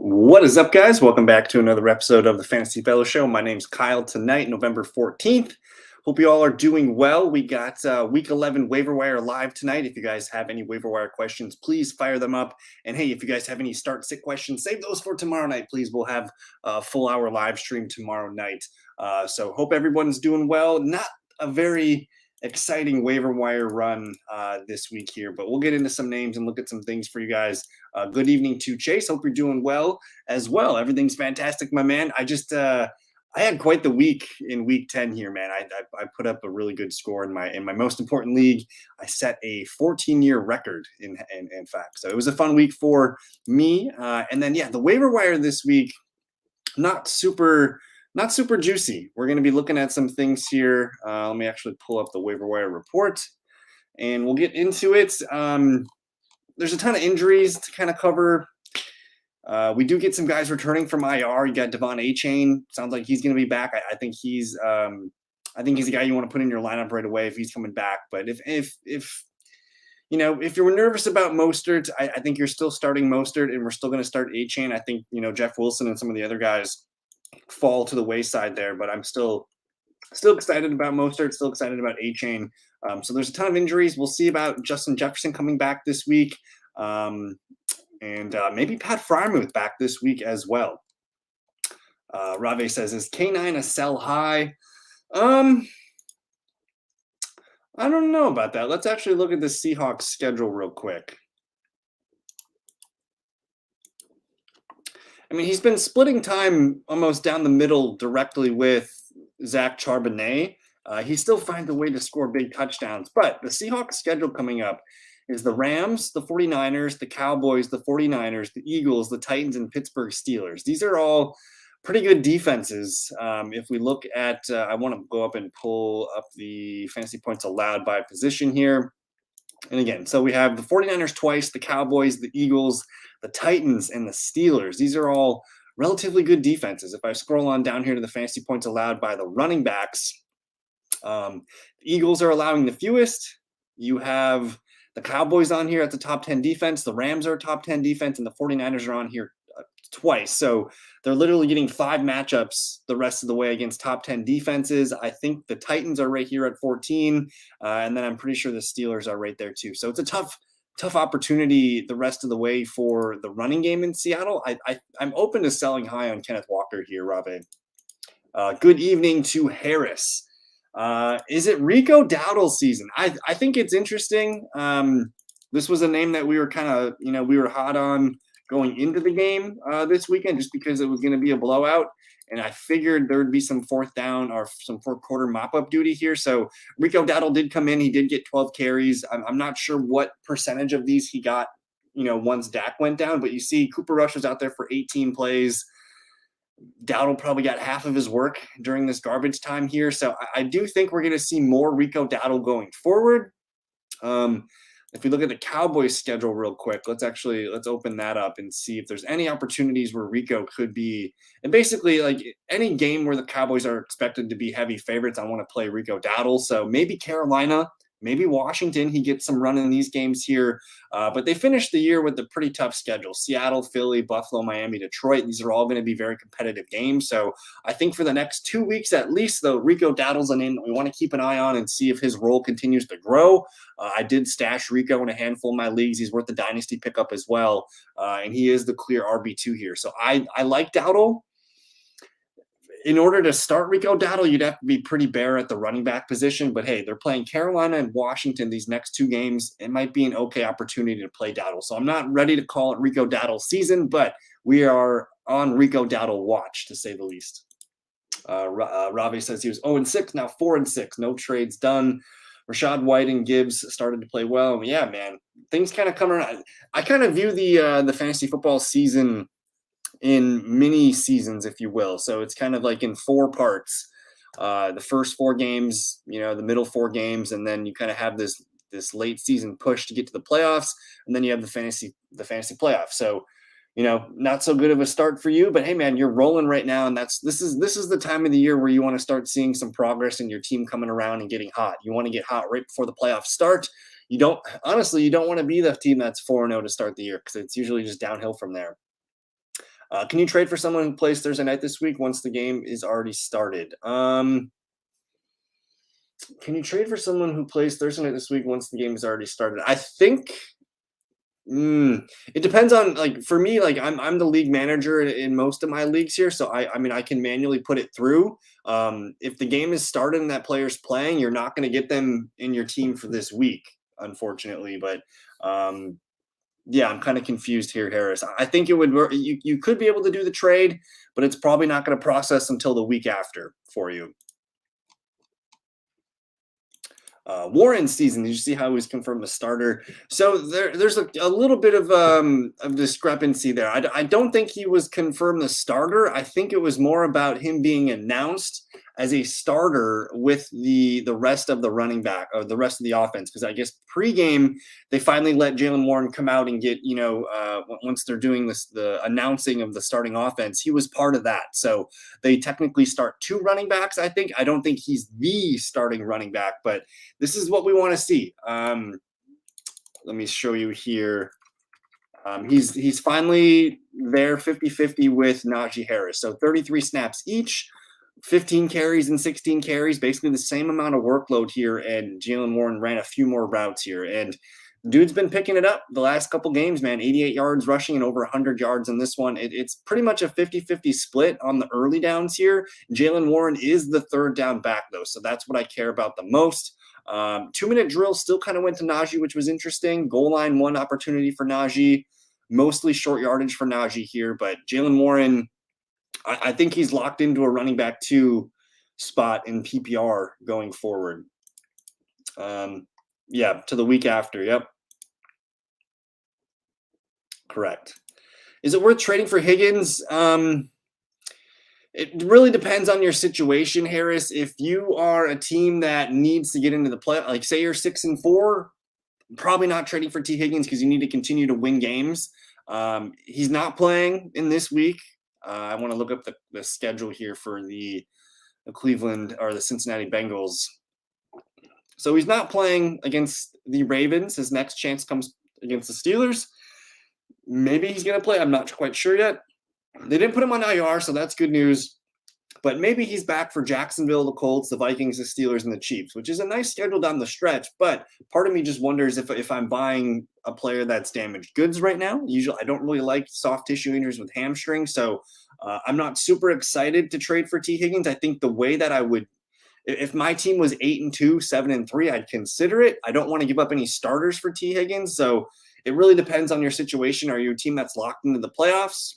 What is up, guys? Welcome back to another episode of the Fantasy Fellow Show. My name's Kyle. Tonight, November 14th. Hope you all are doing well. We got Week 11 Waiver Wire live tonight. If you guys have any Waiver Wire questions, please fire them up. And hey, if you guys have any start-sit questions, save those for tomorrow night, please. We'll have a full hour live stream tomorrow night. So hope everyone's doing well. Not a very exciting waiver wire run this week here, but we'll get into some names and look at some things for you guys. Good evening to Chase. Hope you're doing well as well. Everything's fantastic, my man. I had quite the week in week 10 here, man. I put up a really good score in my most important league. I set a 14-year record in fact. So it was a fun week for me. And then the waiver wire this week, not super juicy. We're going to be looking at some things here. Let me actually pull up the waiver wire report and we'll get into it. There's a ton of injuries to kind of cover. We do get some guys returning from IR. You got Devon A-Chain. Sounds like he's going to be back. I think he's a guy you want to put in your lineup right away if he's coming back. But if you're nervous about Mostert, I think you're still starting Mostert, and we're still going to start A-Chain. I think Jeff Wilson and some of the other guys fall to the wayside there, but I'm still excited about Mostert, still excited about A-Chain. So there's a ton of injuries. We'll see about Justin Jefferson coming back this week. And maybe Pat Freiermuth back this week as well. Rave says, is K9 a sell high? I don't know about that. Let's actually look at the Seahawks schedule real quick. I mean, he's been splitting time almost down the middle directly with Zach Charbonnet. He still finds a way to score big touchdowns. But the Seahawks schedule coming up is the Rams, the 49ers, the Cowboys, the 49ers, the Eagles, the Titans, and Pittsburgh Steelers. These are all pretty good defenses. If we look at I want to go up and pull up the fantasy points allowed by position here. And again, so we have the 49ers twice, the Cowboys, the Eagles, the Titans, and the Steelers. These are all relatively good defenses. If I scroll on down here to the fantasy points allowed by the running backs, the Eagles are allowing the fewest. You have the Cowboys on here at the top 10 defense. The Rams are top 10 defense, and the 49ers are on here twice. So they're literally getting 5 matchups the rest of the way against top 10 defenses. I think the Titans are right here at 14. And then I'm pretty sure the Steelers are right there too. So it's a tough opportunity the rest of the way for the running game in Seattle. I'm open to selling high on Kenneth Walker here, Rave. Good evening to Harris. Is it Rico Dowdle season? I think it's interesting. This was a name that we were kind of, we were hot on going into the game this weekend just because it was going to be a blowout. And I figured there would be some fourth down or some fourth quarter mop-up duty here. So Rico Dowdle did come in. He did get 12 carries. I'm not sure what percentage of these he got, once Dak went down. But you see Cooper Rush was out there for 18 plays. Dowdle probably got half of his work during this garbage time here. So I do think we're going to see more Rico Dowdle going forward. If we look at the Cowboys schedule real quick, let's open that up and see if there's any opportunities where Rico could be. And basically, like any game where the Cowboys are expected to be heavy favorites, I want to play Rico Dowdle. So maybe Carolina, maybe Washington, he gets some run in these games here. But they finished the year with a pretty tough schedule. Seattle, Philly, Buffalo, Miami, Detroit. These are all going to be very competitive games. So I think for the next 2 weeks at least, though, Rico Dowdle's a name we want to keep an eye on and see if his role continues to grow. I did stash Rico in a handful of my leagues. He's worth the dynasty pickup as well. And he is the clear RB2 here. So I like Dowdle. In order to start Rico Dowdle, you'd have to be pretty bare at the running back position. But hey, they're playing Carolina and Washington these next 2 games. It might be an okay opportunity to play Dowdle. So I'm not ready to call it Rico Dowdle season, but we are on Rico Dowdle watch, to say the least. Ravi says he was 0-6, now 4-6. No trades done. Rashad White and Gibbs started to play well. Yeah, man, things kind of come around. I kind of view the fantasy football season in mini seasons, if you will. So it's kind of like in 4 parts. The first 4 games, the middle 4 games, and then you kind of have this late season push to get to the playoffs, and then you have the fantasy playoffs. So, not so good of a start for you, but hey man, you're rolling right now, and this is the time of the year where you want to start seeing some progress in your team coming around and getting hot. You want to get hot right before the playoffs start. You don't want to be the team that's 4-0 to start the year, because it's usually just downhill from there. Can you trade for someone who plays Thursday night this week once the game is already started? Can you trade for someone who plays Thursday night this week once the game is already started? I think it depends on, like, for me, like I'm the league manager in most of my leagues here, so I mean I can manually put it through. If the game is started and that player's playing, you're not going to get them in your team for this week, unfortunately. But yeah, I'm kind of confused here, Harris. I think it would work. You could be able to do the trade, but it's probably not going to process until the week after for you. Warren's season, did you see how he was confirmed a starter? So there's a little bit of discrepancy there. I don't think he was confirmed the starter. I think it was more about him being announced as a starter with the rest of the running back or the rest of the offense. Because I guess pregame they finally let Jalen Warren come out and get, once they're doing the announcing of the starting offense, he was part of that. So they technically start 2 running backs. I don't think he's the starting running back, but this is what we want to see. Let me show you here. He's finally there 50-50 with Najee Harris. So 33 snaps each, 15 carries and 16 carries, basically the same amount of workload here. And Jalen Warren ran a few more routes here. And dude's been picking it up the last couple games, man. 88 yards rushing and over 100 yards in this one. It's pretty much a 50-50 split on the early downs here. Jalen Warren is the third down back, though. So that's what I care about the most. 2-minute drill still kind of went to Najee, which was interesting. Goal line 1 opportunity for Najee. Mostly short yardage for Najee here. But Jalen Warren, I think he's locked into a running back 2 spot in PPR going forward. Yeah, to the week after. Yep. Correct. Is it worth trading for Higgins? It really depends on your situation, Harris. If you are a team that needs to get into the play, like say you're 6-4, probably not trading for T. Higgins because you need to continue to win games. He's not playing in this week. I want to look up the schedule here for the Cleveland or the Cincinnati Bengals. So he's not playing against the Ravens. His next chance comes against the Steelers. Maybe he's going to play. I'm not quite sure yet. They didn't put him on IR, so that's good news. But maybe he's back for Jacksonville, the Colts, the Vikings, the Steelers, and the Chiefs, which is a nice schedule down the stretch. But part of me just wonders if I'm buying a player that's damaged goods right now. Usually I don't really like soft tissue injuries with hamstrings, so I'm not super excited to trade for T. Higgins. I think the way that I would, if my team was 8-2, 7-3, I'd consider it. I don't want to give up any starters for T. Higgins, so it really depends on your situation. Are you a team that's locked into the playoffs?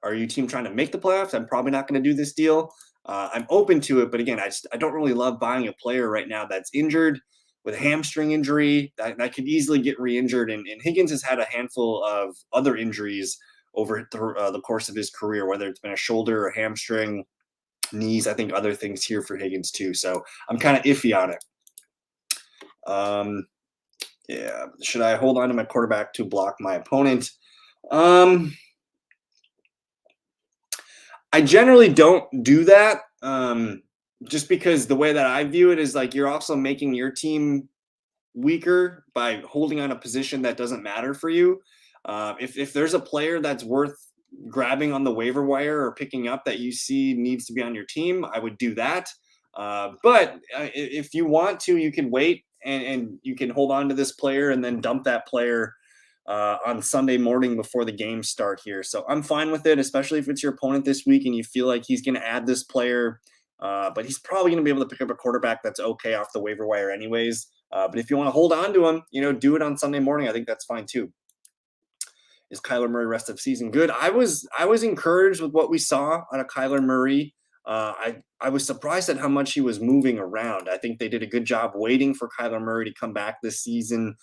Are you a team trying to make the playoffs? I'm probably not going to do this deal. I'm open to it, but again, I don't really love buying a player right now that's injured with a hamstring injury that could easily get re-injured. And Higgins has had a handful of other injuries over the course of his career, whether it's been a shoulder or hamstring, knees. I think other things here for Higgins too. So I'm kind of iffy on it. Yeah. Should I hold on to my quarterback to block my opponent? I generally don't do that, just because the way that I view it is like you're also making your team weaker by holding on a position that doesn't matter for you. If there's a player that's worth grabbing on the waiver wire or picking up that you see needs to be on your team, I would do that. But if you want to, you can wait and you can hold on to this player and then dump that player on Sunday morning before the games start here. So I'm fine with it, especially if it's your opponent this week and you feel like he's going to add this player. But he's probably going to be able to pick up a quarterback that's okay off the waiver wire anyways. But if you want to hold on to him, do it on Sunday morning. I think that's fine too. Is Kyler Murray rest of season good? I was encouraged with what we saw out of Kyler Murray. I was surprised at how much he was moving around. I think they did a good job waiting for Kyler Murray to come back this season.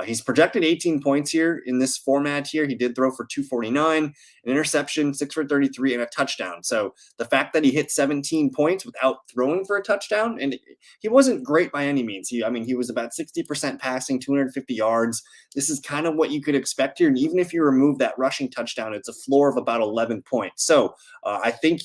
He's projected 18 points here in this format here. He did throw for 249, an interception, 6 for 33, and a touchdown. So the fact that he hit 17 points without throwing for a touchdown, and he wasn't great by any means. He was about 60% passing, 250 yards. This is kind of what you could expect here. And even if you remove that rushing touchdown, it's a floor of about 11 points. So I think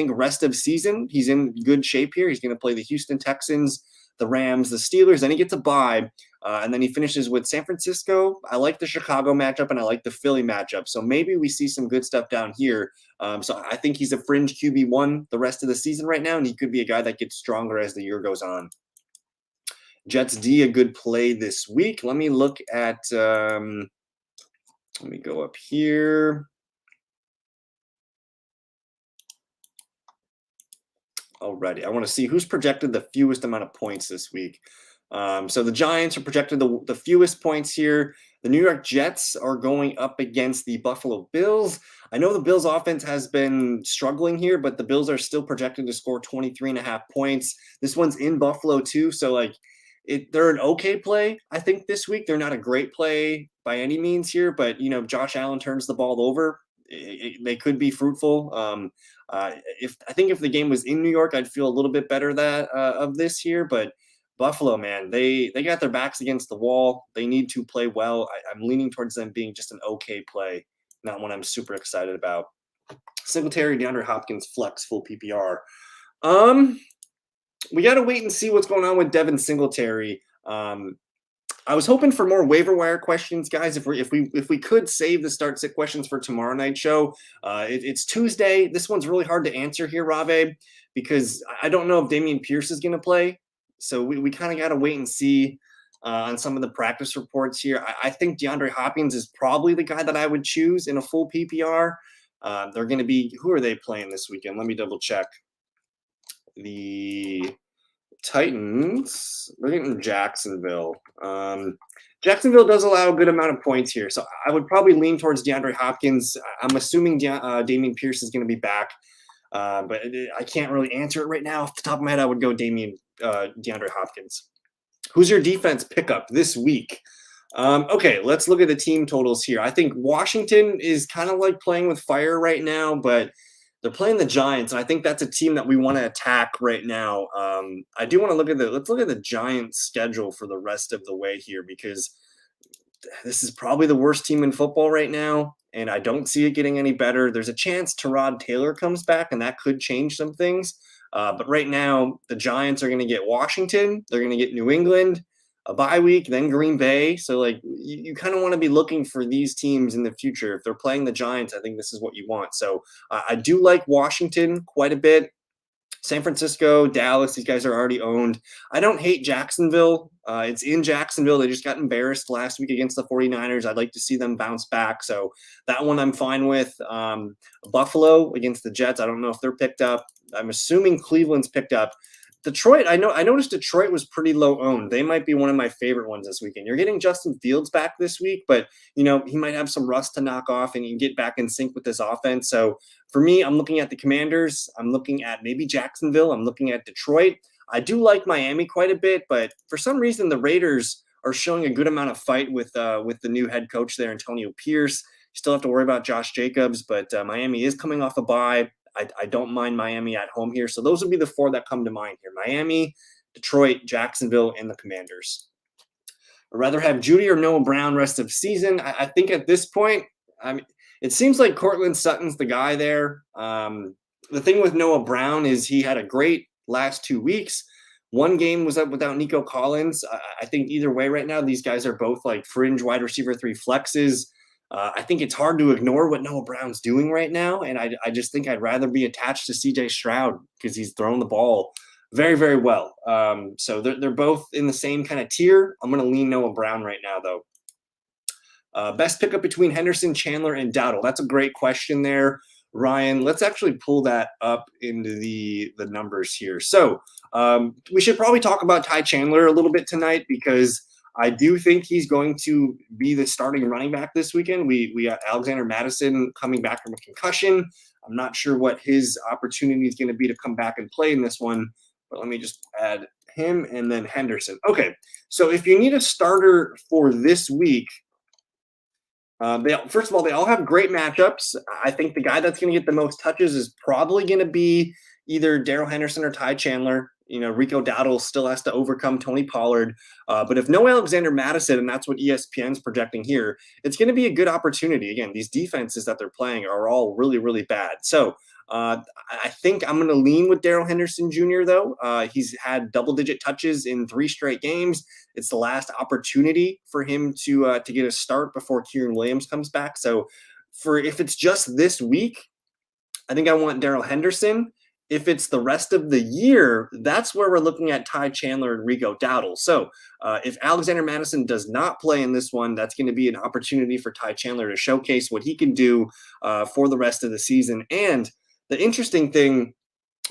rest of season, he's in good shape here. He's going to play the Houston Texans, the Rams, the Steelers, then he gets a bye. And then he finishes with San Francisco. I like the Chicago matchup and I like the Philly matchup. So maybe we see some good stuff down here. So I think he's a fringe QB1 the rest of the season right now, and he could be a guy that gets stronger as the year goes on. Jets D, a good play this week. Let me look at, let me go up here. Alrighty, I want to see who's projected the fewest amount of points this week. So the Giants are projected the fewest points here. The New York Jets are going up against the Buffalo Bills. I know the Bills offense has been struggling here, but the Bills are still projected to score 23.5 points. This one's in Buffalo too, so like they're an okay play, I think, this week. They're not a great play by any means here, but Josh Allen turns the ball over. They could be fruitful. If the game was in New York, I'd feel a little bit better of this here, but Buffalo, man, they got their backs against the wall. They need to play well. I'm leaning towards them being just an okay play, not one I'm super excited about. Singletary, DeAndre Hopkins, flex, full PPR. We got to wait and see what's going on with Devin Singletary. I was hoping for more waiver wire questions, guys. If we could save the start sit questions for tomorrow night show. It's Tuesday. This one's really hard to answer here, Rave, because I don't know if Dameon Pierce is going to play. So we kind of got to wait and see on some of the practice reports here. I think DeAndre Hopkins is probably the guy that I would choose in a full PPR. They're going to be, who are they playing this weekend? Let me double check. The Titans, we're getting Jacksonville. Jacksonville does allow a good amount of points here, so I would probably lean towards DeAndre Hopkins. I'm assuming Dameon Pierce is going to be back, but I can't really answer it right now. Off the top of my head, I would go DeAndre Hopkins. Who's your defense pickup this week? Okay, let's look at the team totals here. I think Washington is kind of like playing with fire right now, but they're playing the Giants, and I think that's a team that we want to attack right now. I do want to let's look at the Giants' schedule for the rest of the way here, because this is probably the worst team in football right now, and I don't see it getting any better. There's a chance Tyrod Taylor comes back, and that could change some things. But right now, the Giants are going to get Washington. They're going to get New England, a bye week, then Green Bay. So like you kind of want to be looking for these teams in the future. If they're playing the Giants, I think this is what you want. So I do like Washington quite a bit. San Francisco, Dallas, these guys are already owned. I don't hate Jacksonville. It's in Jacksonville. They just got embarrassed last week against the 49ers. I'd like to see them bounce back. So that one I'm fine with. Buffalo against the Jets. I don't know if they're picked up. I'm assuming Cleveland's picked up. Detroit, I noticed Detroit was pretty low owned. They might be one of my favorite ones this weekend. You're getting Justin Fields back this week, but he might have some rust to knock off and you can get back in sync with this offense. So for me, I'm looking at the Commanders. I'm looking at maybe Jacksonville. I'm looking at Detroit. I do like Miami quite a bit, but for some reason the Raiders are showing a good amount of fight with the new head coach there, Antonio Pierce. Still have to worry about Josh Jacobs, but Miami is coming off a bye. I don't mind Miami at home here. So those would be the four that come to mind here. Miami, Detroit, Jacksonville, and the Commanders. I'd rather have Judy or Noah Brown rest of season. I think at this point, it seems like Cortland Sutton's the guy there. The thing with Noah Brown is he had a great last 2 weeks. One game was up without Nico Collins. I think either way right now, these guys are both like fringe wide receiver 3 flexes. I think it's hard to ignore what Noah Brown's doing right now, and I just think I'd rather be attached to C.J. Stroud because he's thrown the ball very, very well. So they're both in the same kind of tier. I'm going to lean Noah Brown right now, though. Best pickup between Henderson, Chandler, and Dowdle. That's a great question there, Ryan. Let's actually pull that up into the numbers here. So we should probably talk about Ty Chandler a little bit tonight because I do think he's going to be the starting running back this weekend. We got Alexander Madison coming back from a concussion. I'm not sure what his opportunity is going to be to come back and play in this one, but let me just add him and then Henderson. Okay, so if you need a starter for this week, first of all, they all have great matchups. I think the guy that's going to get the most touches is probably going to be either Darrell Henderson or Ty Chandler. Rico Dowdle still has to overcome Tony Pollard. But if no Alexander Madison, and that's what ESPN's projecting here, it's going to be a good opportunity. Again, these defenses that they're playing are all really, really bad. So I think I'm going to lean with Darrell Henderson Jr. though. He's had double-digit touches in 3 straight games. It's the last opportunity for him to get a start before Kieran Williams comes back. So, if it's just this week, I think I want Darrell Henderson. If it's the rest of the year, that's where we're looking at Ty Chandler and Rico Dowdle. So if Alexander Madison does not play in this one, that's going to be an opportunity for Ty Chandler to showcase what he can do for the rest of the season. And the interesting thing,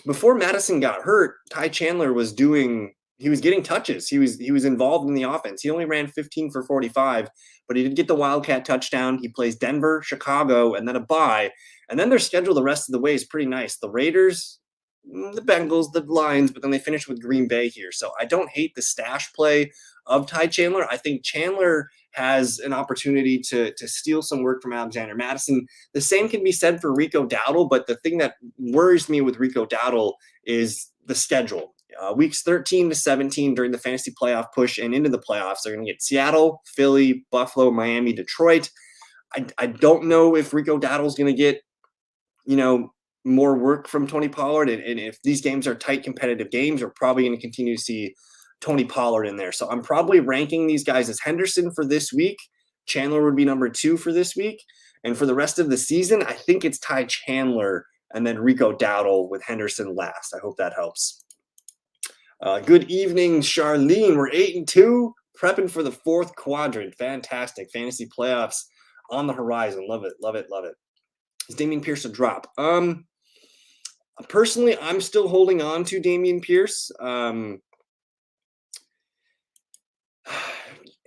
before Madison got hurt, Ty Chandler was getting touches. He was involved in the offense. He only ran 15 for 45, but he did get the Wildcat touchdown. He plays Denver, Chicago, and then a bye. And then their schedule the rest of the way is pretty nice. The Raiders, the Bengals, the Lions, but then they finish with Green Bay here. So I don't hate the stash play of Ty Chandler. I think Chandler has an opportunity to steal some work from Alexander Madison. The same can be said for Rico Dowdle, but the thing that worries me with Rico Dowdle is the schedule. Weeks 13 to 17 during the fantasy playoff push and into the playoffs, they're going to get Seattle, Philly, Buffalo, Miami, Detroit. I don't know if Rico Dowdle is going to get, more work from Tony Pollard. And if these games are tight, competitive games, we're probably going to continue to see Tony Pollard in there. So I'm probably ranking these guys as Henderson for this week. Chandler would be number 2 for this week. And for the rest of the season, I think it's Ty Chandler and then Rico Dowdle with Henderson last. I hope that helps. Good evening, Charlene. We're 8-2, prepping for the 4th quadrant. Fantastic. Fantasy playoffs on the horizon. Love it, love it, love it. Is Dameon Pierce a drop? Personally, I'm still holding on to Dameon Pierce.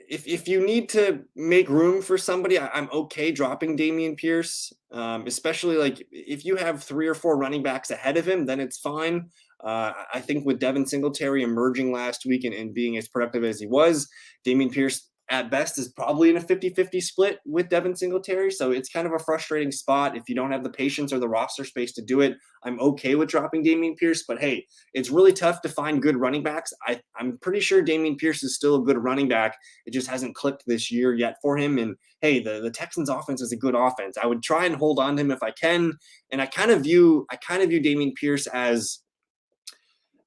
If you need to make room for somebody, I'm okay dropping Dameon Pierce, especially like if you have 3 or 4 running backs ahead of him, then it's fine. I think with Devin Singletary emerging last week and being as productive as he was, Dameon Pierce at best is probably in a 50-50 split with Devin Singletary. So it's kind of a frustrating spot. If you don't have the patience or the roster space to do it, I'm okay with dropping Dameon Pierce. But hey, it's really tough to find good running backs. I'm pretty sure Dameon Pierce is still a good running back. It just hasn't clicked this year yet for him. And hey, the Texans offense is a good offense. I would try and hold on to him if I can. And I kind of view Dameon Pierce as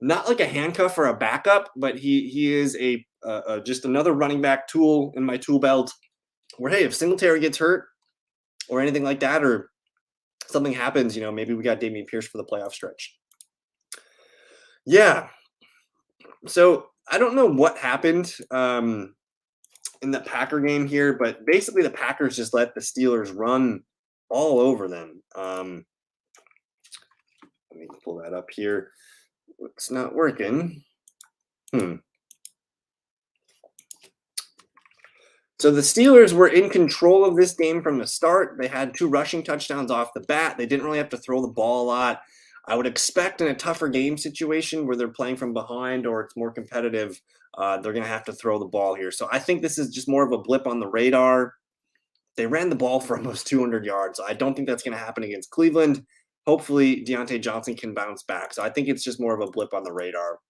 not like a handcuff or a backup, but he is just another running back tool in my tool belt where, hey, if Singletary gets hurt or anything like that, or something happens, maybe we got Dameon Pierce for the playoff stretch. Yeah. So I don't know what happened in the Packer game here, but basically the Packers just let the Steelers run all over them. Let me pull that up here. It's not working. So the Steelers were in control of this game from the start. They had 2 rushing touchdowns off the bat. They didn't really have to throw the ball a lot. I would expect in a tougher game situation where they're playing from behind or it's more competitive, they're going to have to throw the ball here. So I think this is just more of a blip on the radar. They ran the ball for almost 200 yards. I don't think that's going to happen against Cleveland. Hopefully, Deontay Johnson can bounce back. So I think it's just more of a blip on the radar.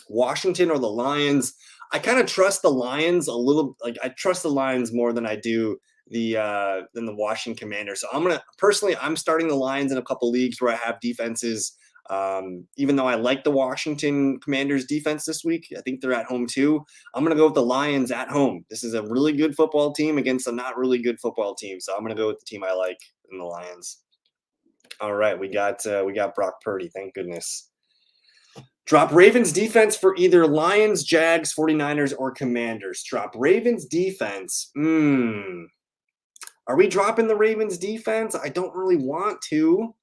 Washington or the Lions. I kind of trust the Lions a little. Like I trust the Lions more than I do than the Washington Commanders. So I'm starting the Lions in a couple leagues where I have defenses. Even though I like the Washington Commanders defense this week, I think they're at home too. I'm going to go with the Lions at home. This is a really good football team against a not really good football team. So I'm going to go with the team I like in the Lions. All right, we got Brock Purdy. Thank goodness. Drop Ravens defense for either Lions, Jags, 49ers, or Commanders. Drop Ravens defense. Are we dropping the Ravens defense? I don't really want to.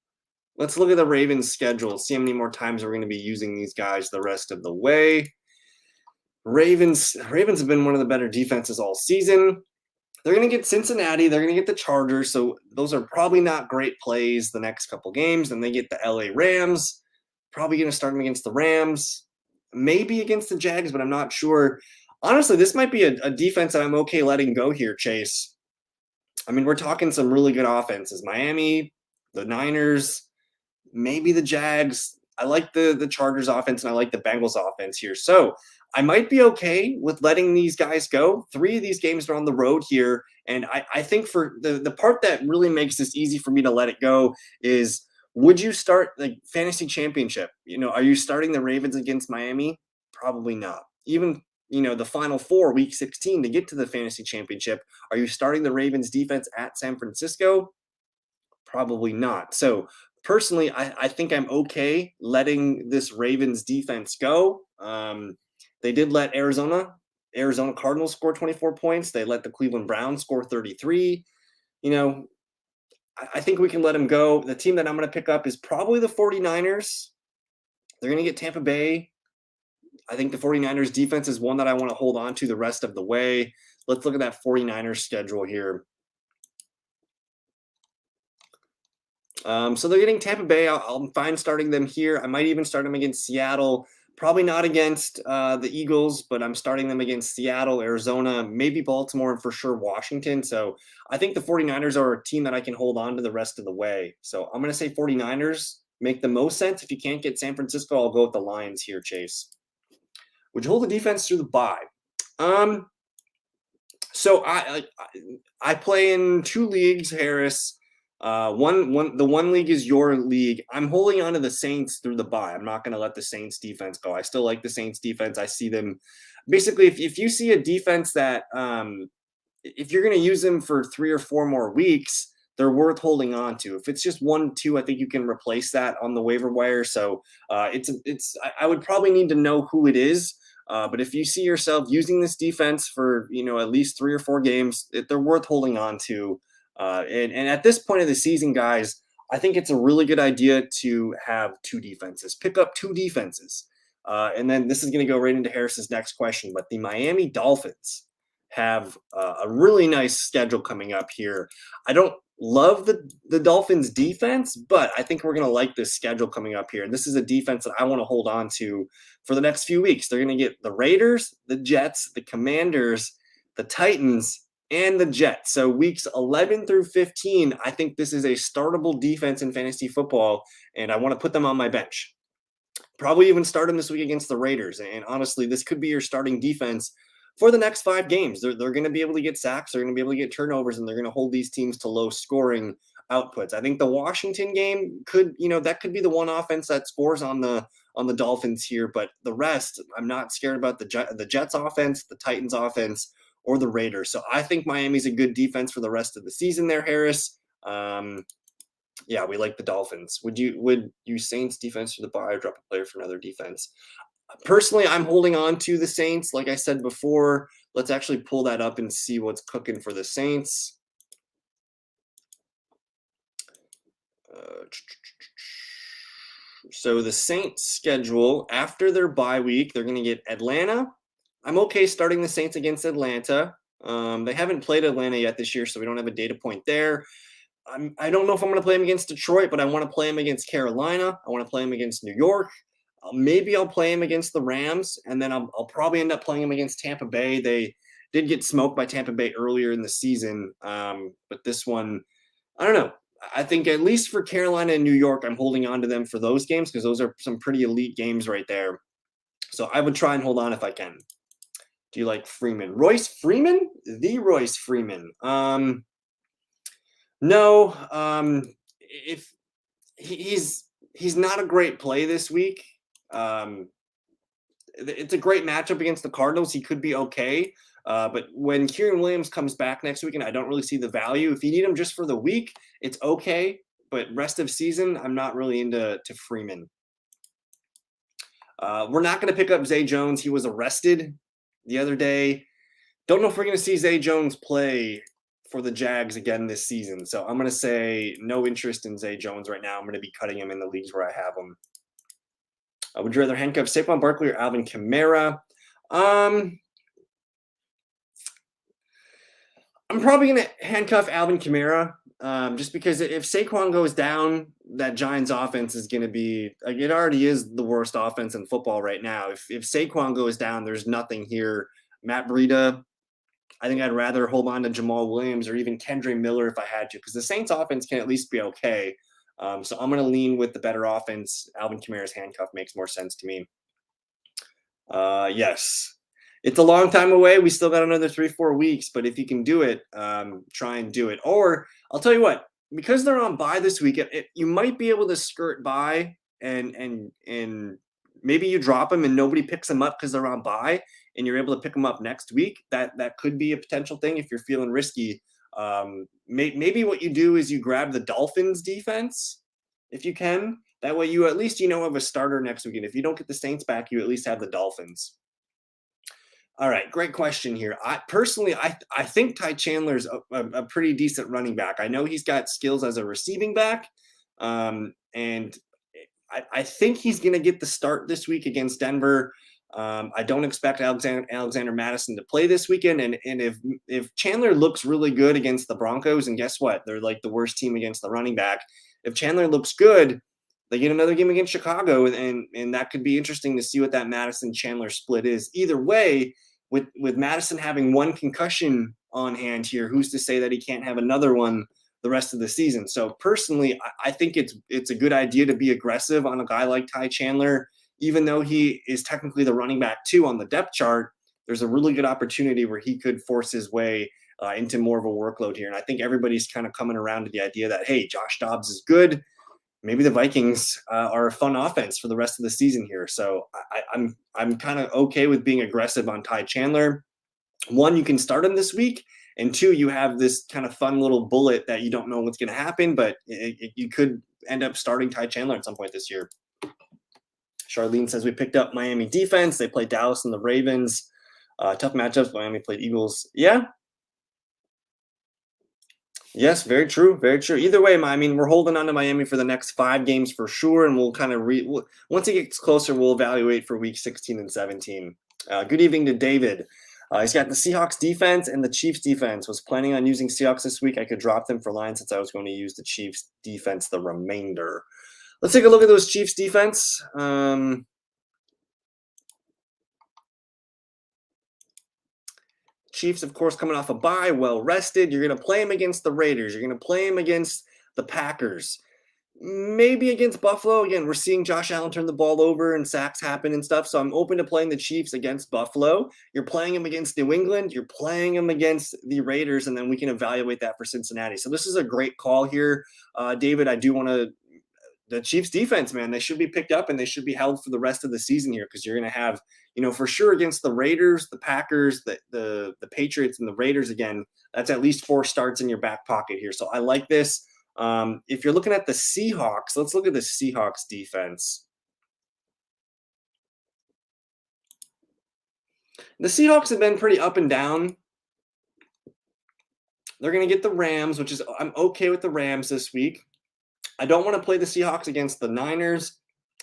Let's look at the Ravens schedule. See how many more times we're going to be using these guys the rest of the way. Ravens have been one of the better defenses all season. They're going to get Cincinnati. They're going to get the Chargers. So those are probably not great plays the next couple games. Then they get the LA Rams. Probably going to start them against the Rams. Maybe against the Jags, but I'm not sure. Honestly, this might be a defense that I'm okay letting go here, Chase. I mean, we're talking some really good offenses. Miami, the Niners, maybe the Jags. I like the Chargers offense, and I like the Bengals offense here. So I might be okay with letting these guys go. 3 of these games are on the road here. And I think for the part that really makes this easy for me to let it go is Would you start like fantasy championship? Are you starting the Ravens against Miami? Probably not. Even the final four, week 16 to get to the fantasy championship. Are you starting the Ravens defense at San Francisco? Probably not. So personally, I think I'm okay letting this Ravens defense go. They did let Arizona Cardinals score 24 points. They let the Cleveland Browns score 33. You know, I think we can let them go. The team that I'm going to pick up is probably the 49ers. They're going to get Tampa Bay. I think the 49ers defense is one that I want to hold on to the rest of the way. Let's look at that 49ers schedule here. So they're getting Tampa Bay. I'm fine starting them here. I might even start them against Seattle. Probably not against the Eagles, but I'm starting them against Seattle, Arizona, maybe Baltimore, and for sure Washington. So I think the 49ers are a team that I can hold on to the rest of the way. So I'm going to say 49ers make the most sense. If you can't get San Francisco, I'll go with the Lions here, Chase. Would you hold the defense through the bye? So I play in two leagues, Harris. The one league is your league. I'm holding on to the Saints through the bye. I'm not going to let the Saints defense go. I still like the Saints defense. I see them basically. If you see a defense that if you're going to use them for 3 or 4 more weeks, they're worth holding on to. If it's just 1, 2, I think you can replace that on the waiver wire. So I would probably need to know who it is. But if you see yourself using this defense for at least 3 or 4 games, they're worth holding on to. And at this point of the season, guys, I think it's a really good idea to have 2 defenses. Pick up 2 defenses. And then this is going to go right into Harris's next question. But the Miami Dolphins have a really nice schedule coming up here. I don't love the Dolphins defense, but I think we're going to like this schedule coming up here. And this is a defense that I want to hold on to for the next few weeks. They're going to get the Raiders, the Jets, the Commanders, the Titans, and the Jets. So weeks 11 through 15, I think this is a startable defense in fantasy football, and I want to put them on my bench. Probably even start them this week against the Raiders. And honestly, this could be your starting defense for the next 5 games. They're going to be able to get sacks, they're going to be able to get turnovers, and they're going to hold these teams to low scoring outputs. I think the Washington game could be the one offense that scores on the Dolphins here, but the rest, I'm not scared about the Jets offense, the Titans offense, or the Raiders. So I think Miami's a good defense for the rest of the season there, Harris. Yeah, we like the Dolphins. Would you Saints defense for the bye or drop a player for another defense? Personally, I'm holding on to the Saints. Like I said before, let's actually pull that up and see what's cooking for the Saints. So the Saints schedule after their bye week, they're going to get Atlanta. I'm okay starting the Saints against Atlanta. They haven't played Atlanta yet this year, so we don't have a data point there. I don't know if I'm going to play them against Detroit, but I want to play them against Carolina. I want to play them against New York. Maybe I'll play him against the Rams, and then I'll probably end up playing him against Tampa Bay. They did get smoked by Tampa Bay earlier in the season, but this one, I don't know. I think at least for Carolina and New York, I'm holding on to them for those games because those are some pretty elite games right there. So I would try and hold on if I can. Do you like Freeman? Royce Freeman? The Royce Freeman. No. If he's not a great play this week. It's a great matchup against the Cardinals. He could be okay. But when Kieran Williams comes back next week, and I don't really see the value. If you need him just for the week, it's okay. But rest of season, I'm not really into Freeman. We're not going to pick up Zay Jones. He was arrested the other day. Don't know if we're going to see Zay Jones play for the Jags again this season. So I'm going to say no interest in Zay Jones right now. I'm going to be cutting him in the leagues where I have him. Would you rather handcuff Saquon Barkley or Alvin Kamara? I'm probably going to handcuff Alvin Kamara just because if Saquon goes down, that Giants offense is going to be like it already is the worst offense in football right now. If Saquon goes down, there's nothing here. Matt Breida, I think I'd rather hold on to Jamal Williams or even Kendre Miller if I had to because the Saints offense can at least be okay. So I'm going to lean with the better offense. Alvin Kamara's handcuff makes more sense to me. Yes. It's a long time away. We still got another 3-4 weeks, but if you can do it, try and do it. Or I'll tell you what, because they're on bye this week, you might be able to skirt by and maybe you drop them and nobody picks them up because they're on bye, and you're able to pick them up next week. That could be a potential thing if you're feeling risky. Maybe what you do is you grab the Dolphins defense if you can. That way, you at least have a starter next week, and if you don't get the Saints back, you at least have the Dolphins. All right, great question here. I think Ty Chandler's a pretty decent running back. I know he's got skills as a receiving back, and I think he's going to get the start this week against Denver. I don't expect Alexander Madison to play this weekend, and if Chandler looks really good against the Broncos, and guess what? They're like the worst team against the running back. If Chandler looks good, they get another game against Chicago, and that could be interesting to see what that Madison Chandler split is. Either way, with Madison having one concussion on hand here, who's to say that he can't have another one the rest of the season? So personally, I think it's a good idea to be aggressive on a guy like Ty Chandler, even though he is technically the running back 2 on the depth chart. There's a really good opportunity where he could force his way into more of a workload here. And I think everybody's kind of coming around to the idea that, hey, Josh Dobbs is good. Maybe the Vikings are a fun offense for the rest of the season here. So I'm kind of okay with being aggressive on Ty Chandler. 1, you can start him this week, and 2, you have this kind of fun little bullet that you don't know what's going to happen, but you could end up starting Ty Chandler at some point this year. Charlene says we picked up Miami defense. They played Dallas and the Ravens. Tough matchups. Miami played Eagles. Yeah. Yes, very true. Very true. Either way, we're holding on to Miami for the next 5 games for sure, and we'll kind of once it gets closer, we'll evaluate for week 16 and 17. Good evening to David. He's got the Seahawks defense and the Chiefs defense. Was planning on using Seahawks this week. I could drop them for line since I was going to use the Chiefs defense the remainder. Let's take a look at those Chiefs defense. Chiefs, of course, coming off a bye, well rested. You're going to play them against the Raiders. You're going to play them against the Packers. Maybe against Buffalo. Again, we're seeing Josh Allen turn the ball over and sacks happen and stuff. So I'm open to playing the Chiefs against Buffalo. You're playing them against New England. You're playing them against the Raiders, and then we can evaluate that for Cincinnati. So this is a great call here. David, I do want to – the Chiefs defense, man, they should be picked up and they should be held for the rest of the season here, because you're going to have, for sure against the Raiders, the Packers, the Patriots, and the Raiders again. That's at least 4 starts in your back pocket here. So I like this. If you're looking at the Seahawks, let's look at the Seahawks defense. The Seahawks have been pretty up and down. They're going to get the Rams, which is I'm okay with the Rams this week. I don't want to play the Seahawks against the Niners,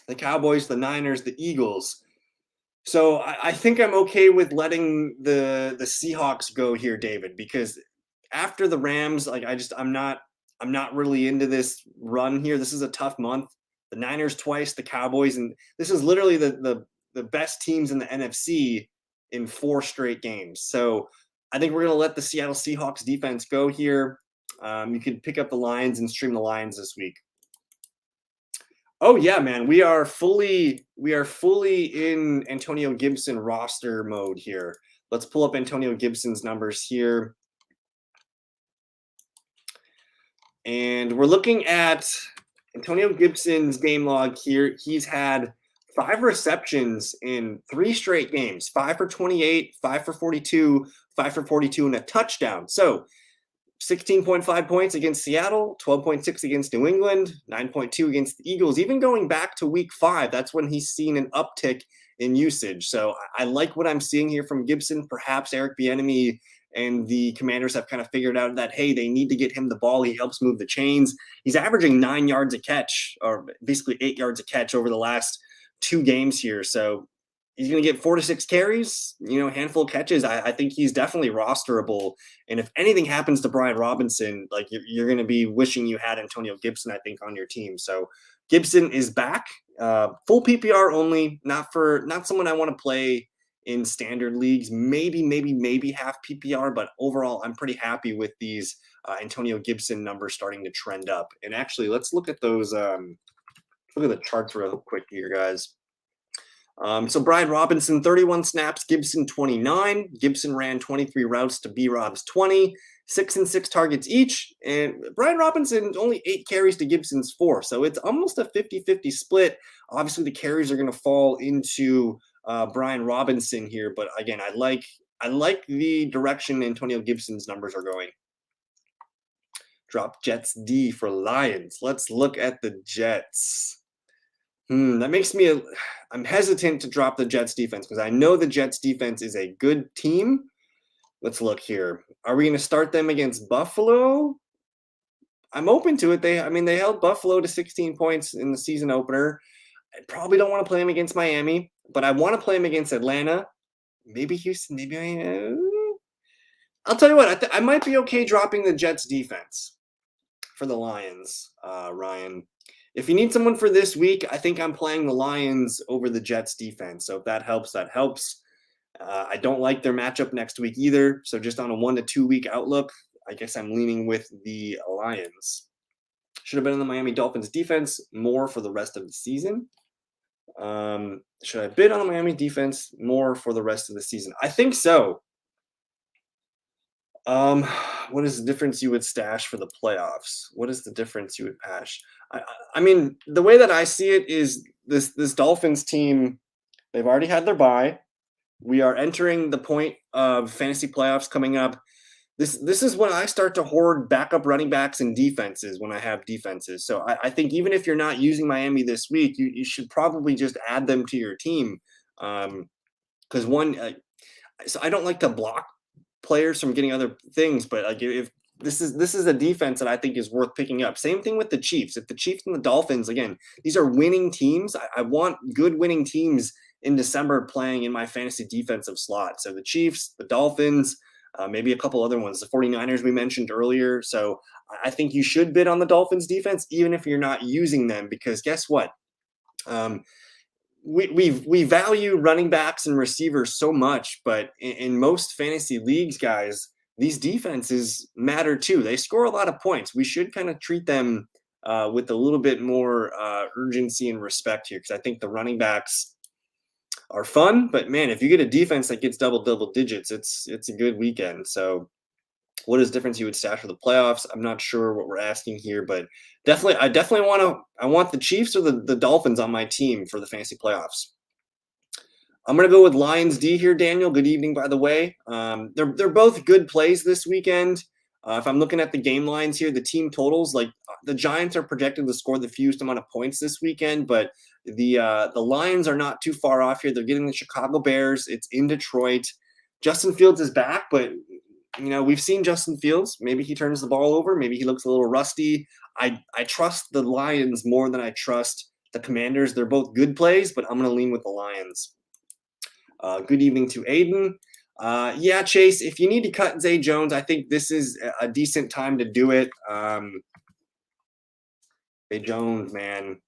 the Cowboys, the Niners, the Eagles. So I think I'm okay with letting the Seahawks go here, David, because after the Rams, I'm not really into this run here. This is a tough month. The Niners twice, the Cowboys, and this is literally the best teams in the NFC in 4 straight games. So I think we're going to let the Seattle Seahawks defense go here. You can pick up the Lions and stream the Lions this week. Oh yeah, man, we are fully in Antonio Gibson roster mode here. Let's pull up Antonio Gibson's numbers here. And we're looking at Antonio Gibson's game log here. He's had 5 receptions in 3 straight games, 5 for 28, 5 for 42, 5 for 42, and a touchdown. So 16.5 points against Seattle, 12.6 against New England, 9.2 against the Eagles. Even going back to week 5, that's when he's seen an uptick in usage. So I like what I'm seeing here from Gibson. Perhaps Eric Bieniemy and the Commanders have kind of figured out that, hey, they need to get him the ball. He helps move the chains. He's averaging 9 yards a catch, or basically 8 yards a catch over the last 2 games here. So he's going to get 4 to 6 carries, a handful of catches. I think he's definitely rosterable. And if anything happens to Brian Robinson, you're going to be wishing you had Antonio Gibson, I think, on your team. So Gibson is back, full PPR only, not someone I want to play in standard leagues, maybe half PPR, but overall I'm pretty happy with these Antonio Gibson numbers starting to trend up. And actually, let's look at those. Look at the charts real quick here, guys. So Brian Robinson, 31 snaps, Gibson 29. Gibson ran 23 routes to B-Rob's 20. 6 and 6 targets each. And Brian Robinson, only 8 carries to Gibson's 4. So it's almost a 50-50 split. Obviously, the carries are going to fall into Brian Robinson here. But again, I like the direction Antonio Gibson's numbers are going. Drop Jets D for Lions. Let's look at the Jets. That makes me, I'm hesitant to drop the Jets defense because I know the Jets defense is a good team. Let's look here. Are we going to start them against Buffalo? I'm open to it. They held Buffalo to 16 points in the season opener. I probably don't want to play them against Miami, but I want to play them against Atlanta. Maybe Houston. I'll tell you what. I might be okay dropping the Jets defense for the Lions, Ryan. If you need someone for this week, I think I'm playing the Lions over the Jets defense. So if that helps, that helps. I don't like their matchup next week either. So just on a 1 to 2 week outlook, I guess I'm leaning with the Lions. Should have been in the Miami Dolphins defense more for the rest of the season. Should I bid on the Miami defense more for the rest of the season? I think so. What is the difference you would stash for the playoffs? What is the difference you would pass? I mean, the way that I see it is this Dolphins team, they've already had their bye. We are entering the point of fantasy playoffs coming up. This is when I start to hoard backup running backs and defenses when I have defenses. So I think even if you're not using Miami this week, you should probably just add them to your team. Because so I don't like to block players from getting other things, but like if this is a defense that I think is worth picking up. Same thing with the Chiefs. If the Chiefs and the Dolphins, again, these are winning teams. I want good winning teams in December playing in my fantasy defensive slot. So the Chiefs, the Dolphins, maybe a couple other ones, the 49ers we mentioned earlier. So I think you should bid on the Dolphins defense, even if you're not using them, because guess what? We value running backs and receivers so much, but in most fantasy leagues, guys, these defenses matter too. They score a lot of points. We should kind of treat them with a little bit more urgency and respect here, because I think the running backs are fun, but man, if you get a defense that gets double digits, it's a good weekend. So what is the difference you would stash for the playoffs? I'm not sure what we're asking here, but I definitely want the Chiefs or the Dolphins on my team for the fantasy playoffs. I'm going to go with Lions D here, Daniel. Good evening, by the way. They're both good plays this weekend. If I'm looking at the game lines here, the team totals, like the Giants are projected to score the fewest amount of points this weekend, but the Lions are not too far off here. They're getting the Chicago Bears. It's in Detroit. Justin Fields is back, but we've seen Justin Fields. Maybe he turns the ball over. Maybe he looks a little rusty. I trust the Lions more than I trust the Commanders. They're both good plays, but I'm going to lean with the Lions. Good evening to Aiden. Yeah, Chase, if you need to cut Zay Jones, I think this is a decent time to do it. Zay Jones, man.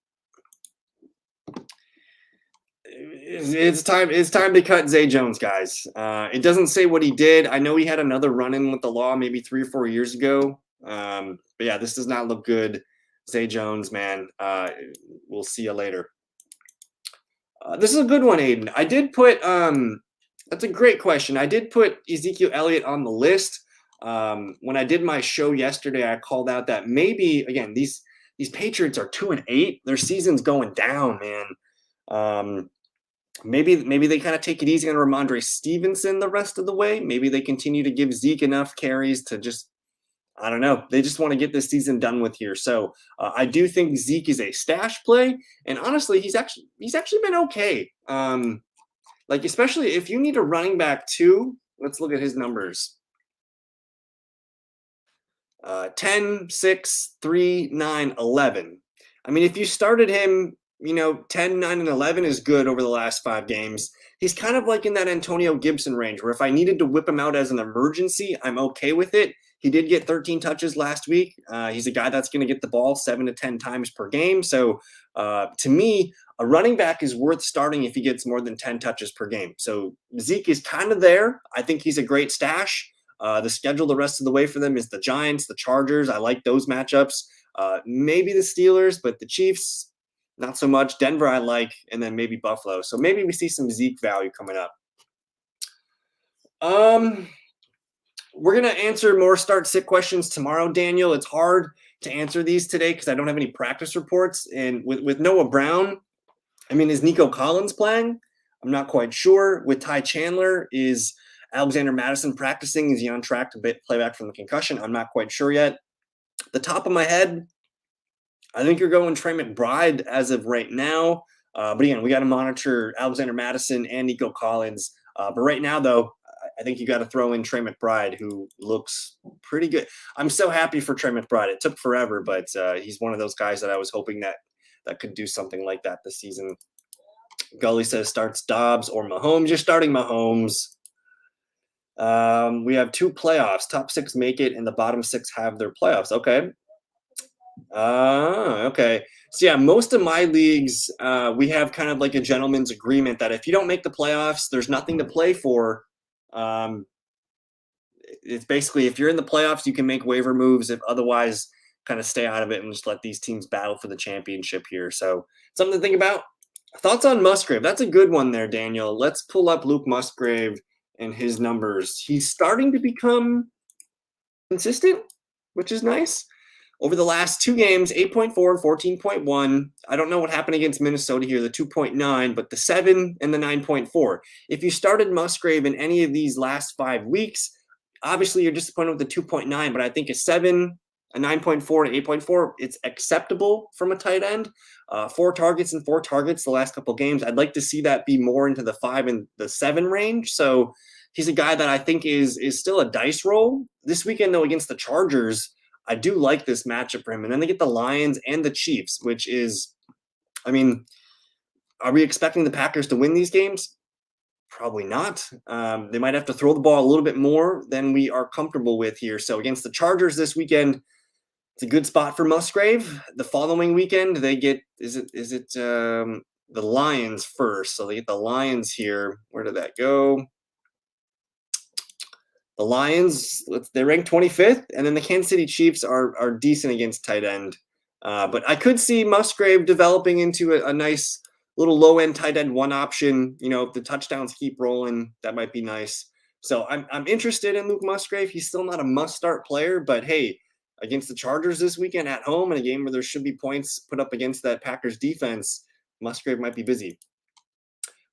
It's time to cut Zay Jones, guys. It doesn't say what he did. I know he had another run-in with the law maybe 3 or 4 years ago. But yeah, this does not look good. Zay Jones, man. We'll see you later. This is a good one, Aiden. I did put that's a great question. I did put Ezekiel Elliott on the list. When I did my show yesterday, I called out that maybe, again, these Patriots are 2-8. Their season's going down, man. Maybe they kind of take it easy on Ramondre Stevenson the rest of the way. Maybe they continue to give Zeke enough carries to just, I don't know. They just want to get this season done with here. So I do think Zeke is a stash play, and honestly, he's actually been okay. Like especially if you need a running back too. Let's look at his numbers. 10, 6, 3, 9, 11. I mean, if you started him, 10, 9, and 11 is good over the last 5 games. He's kind of like in that Antonio Gibson range where if I needed to whip him out as an emergency, I'm okay with it. He did get 13 touches last week. He's a guy that's going to get the ball 7 to 10 times per game. So to me, a running back is worth starting if he gets more than 10 touches per game. So Zeke is kind of there. I think he's a great stash. The schedule the rest of the way for them is the Giants, the Chargers. I like those matchups. Maybe the Steelers, but the Chiefs, not so much. Denver I like, and then maybe Buffalo. So maybe we see some Zeke value coming up. We're going to answer more start-sit questions tomorrow, Daniel. It's hard to answer these today because I don't have any practice reports. And with Noah Brown, I mean, is Nico Collins playing? I'm not quite sure. With Ty Chandler, is Alexander Madison practicing? Is he on track to play back from the concussion? I'm not quite sure yet. The top of my head, I think you're going Trey McBride as of right now. But again, we got to monitor Alexander Madison and Nico Collins. But right now, though, I think you got to throw in Trey McBride, who looks pretty good. I'm so happy for Trey McBride. It took forever, but he's one of those guys that I was hoping that could do something like that this season. Gully says starts Dobbs or Mahomes. You're starting Mahomes. We have 2 playoffs. Top 6 make it, and the bottom 6 have their playoffs. Okay. Okay. So yeah, most of my leagues, we have kind of like a gentleman's agreement that if you don't make the playoffs, there's nothing to play for. It's basically if you're in the playoffs, you can make waiver moves. If otherwise, kind of stay out of it and just let these teams battle for the championship here. So something to think about. Thoughts on Musgrave? That's a good one there, Daniel. Let's pull up Luke Musgrave and his numbers. He's starting to become consistent, which is nice. Over the last 2 games, 8.4 and 14.1. I don't know what happened against Minnesota here, the 2.9, but the 7 and the 9.4. If you started Musgrave in any of these last 5 weeks, obviously you're disappointed with the 2.9, but I think a 7, a 9.4, and 8.4, it's acceptable from a tight end. 4 targets and 4 targets the last couple games. I'd like to see that be more into the 5 and the 7 range. So he's a guy that I think is still a dice roll. This weekend, though, against the Chargers, I do like this matchup for him. And then they get the Lions and the Chiefs, which is, I mean, are we expecting the Packers to win these games? Probably not. They might have to throw the ball a little bit more than we are comfortable with here. So against the Chargers this weekend, it's a good spot for Musgrave. The following weekend, they get, is it the Lions first? So they get the Lions here. Where did that go? The Lions, they rank 25th, and then the Kansas City Chiefs are decent against tight end. But I could see Musgrave developing into a nice little low-end tight end one option. You know, if the touchdowns keep rolling, that might be nice. So I'm interested in Luke Musgrave. He's still not a must-start player, but hey, against the Chargers this weekend at home in a game where there should be points put up against that Packers defense, Musgrave might be busy.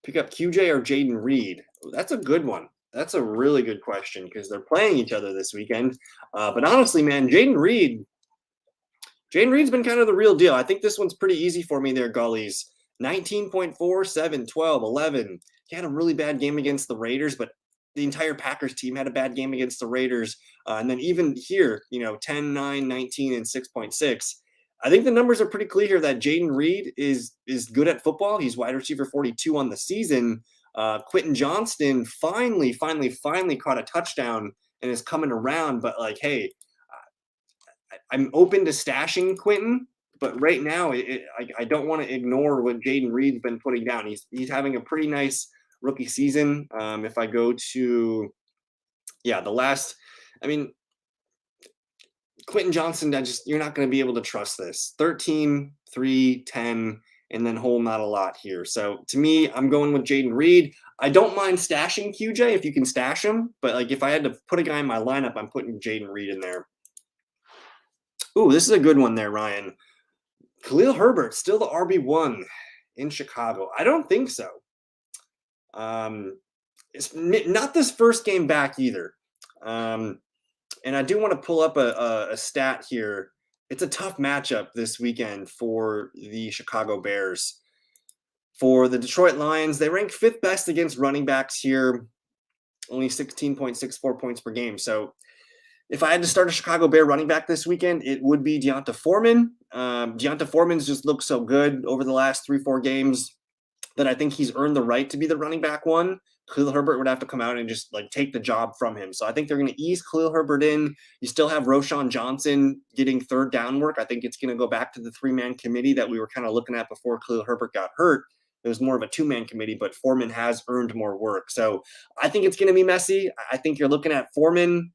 Pick up QJ or Jaden Reed? That's a good one. That's a really good question because they're playing each other this weekend. But honestly, man, Jaden Reed's been kind of the real deal. I think this one's pretty easy for me there, Gullies. 19.4, 7, 12, 11. He had a really bad game against the Raiders, but the entire Packers team had a bad game against the Raiders. And then even here, 10, 9, 19, and 6.6. I think the numbers are pretty clear that Jaden Reed is good at football. He's wide receiver 42 on the season. Quentin Johnston finally caught a touchdown and is coming around. But hey, I'm open to stashing Quentin, but right now I don't want to ignore what Jaden Reed's been putting down. He's having a pretty nice rookie season. If I go to the last, Quentin Johnston, you're not going to be able to trust this. 13, 3, 10, and then whole not a lot here. So to me, I'm going with Jaden Reed. I don't mind stashing QJ if you can stash him, but if I had to put a guy in my lineup, I'm putting Jaden Reed in there. Ooh, this is a good one there, Ryan. Khalil Herbert, still the RB1 in Chicago. I don't think so. It's not this first game back either. And I do want to pull up a stat here. It's a tough matchup this weekend for the Chicago Bears. For the Detroit Lions, they rank 5th best against running backs here, only 16.64 points per game. So if I had to start a Chicago Bear running back this weekend, it would be Deonta Foreman. Deonta Foreman's just looked so good over the last 3-4 games that I think he's earned the right to be the running back one. Khalil Herbert would have to come out and just take the job from him. So I think they're going to ease Khalil Herbert in. You still have Roschon Johnson getting third down work. I think it's going to go back to the 3-man committee that we were kind of looking at before Khalil Herbert got hurt. It was more of a 2-man committee, but Foreman has earned more work. So I think it's going to be messy. I think you're looking at Foreman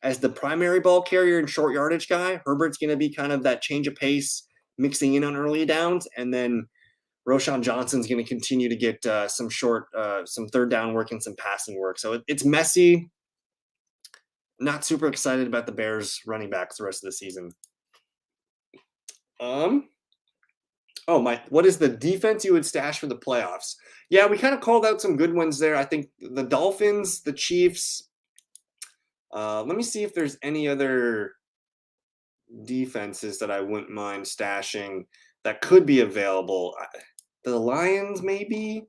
as the primary ball carrier and short yardage guy. Herbert's going to be kind of that change of pace, mixing in on early downs, and then Roschon Johnson's going to continue to get some third down work and some passing work. So it's messy. not super excited about the Bears running backs the rest of the season. Um, what is the defense you would stash for the playoffs? Yeah, we kind of called out some good ones there. I think the Dolphins, the Chiefs. Let me see if there's any other defenses that I wouldn't mind stashing that could be available. The Lions, maybe.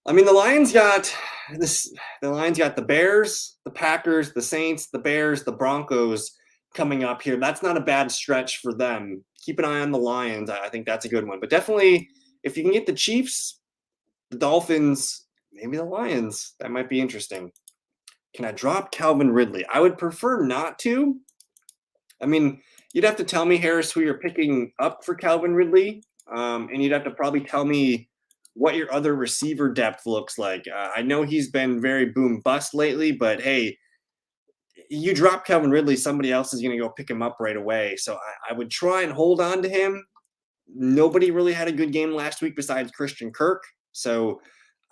I mean, the Lions got this. The Lions got the Bears, the Packers, the Saints, the Bears, the Broncos coming up here. That's not a bad stretch for them. Keep an eye on the Lions. I think that's a good one. But definitely, if you can get the Chiefs, the Dolphins, maybe the Lions, that might be interesting. Can I drop Calvin Ridley? I would prefer not to. I mean, you'd have to tell me, Harris, who you're picking up for Calvin Ridley, and you'd have to probably tell me what your other receiver depth looks like. I know he's been very boom bust lately, but hey, you drop Calvin Ridley, somebody else is going to go pick him up right away. So I would try and hold on to him. Nobody really had a good game last week besides Christian Kirk. So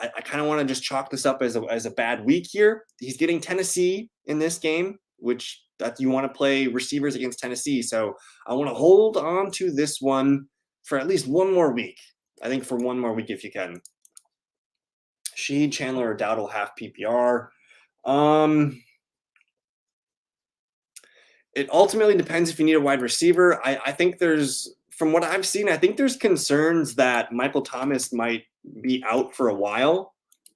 I kind of want to just chalk this up as a bad week here. He's getting Tennessee in this game, which that you want to play receivers against Tennessee. So I want to hold on to this one for at least one more week. I think for one more week if you can. Sheed, Chandler, or Dowdle half PPR. It ultimately depends if you need a wide receiver. I think there's, from what I've seen, I think there's concerns that Michael Thomas might be out for a while.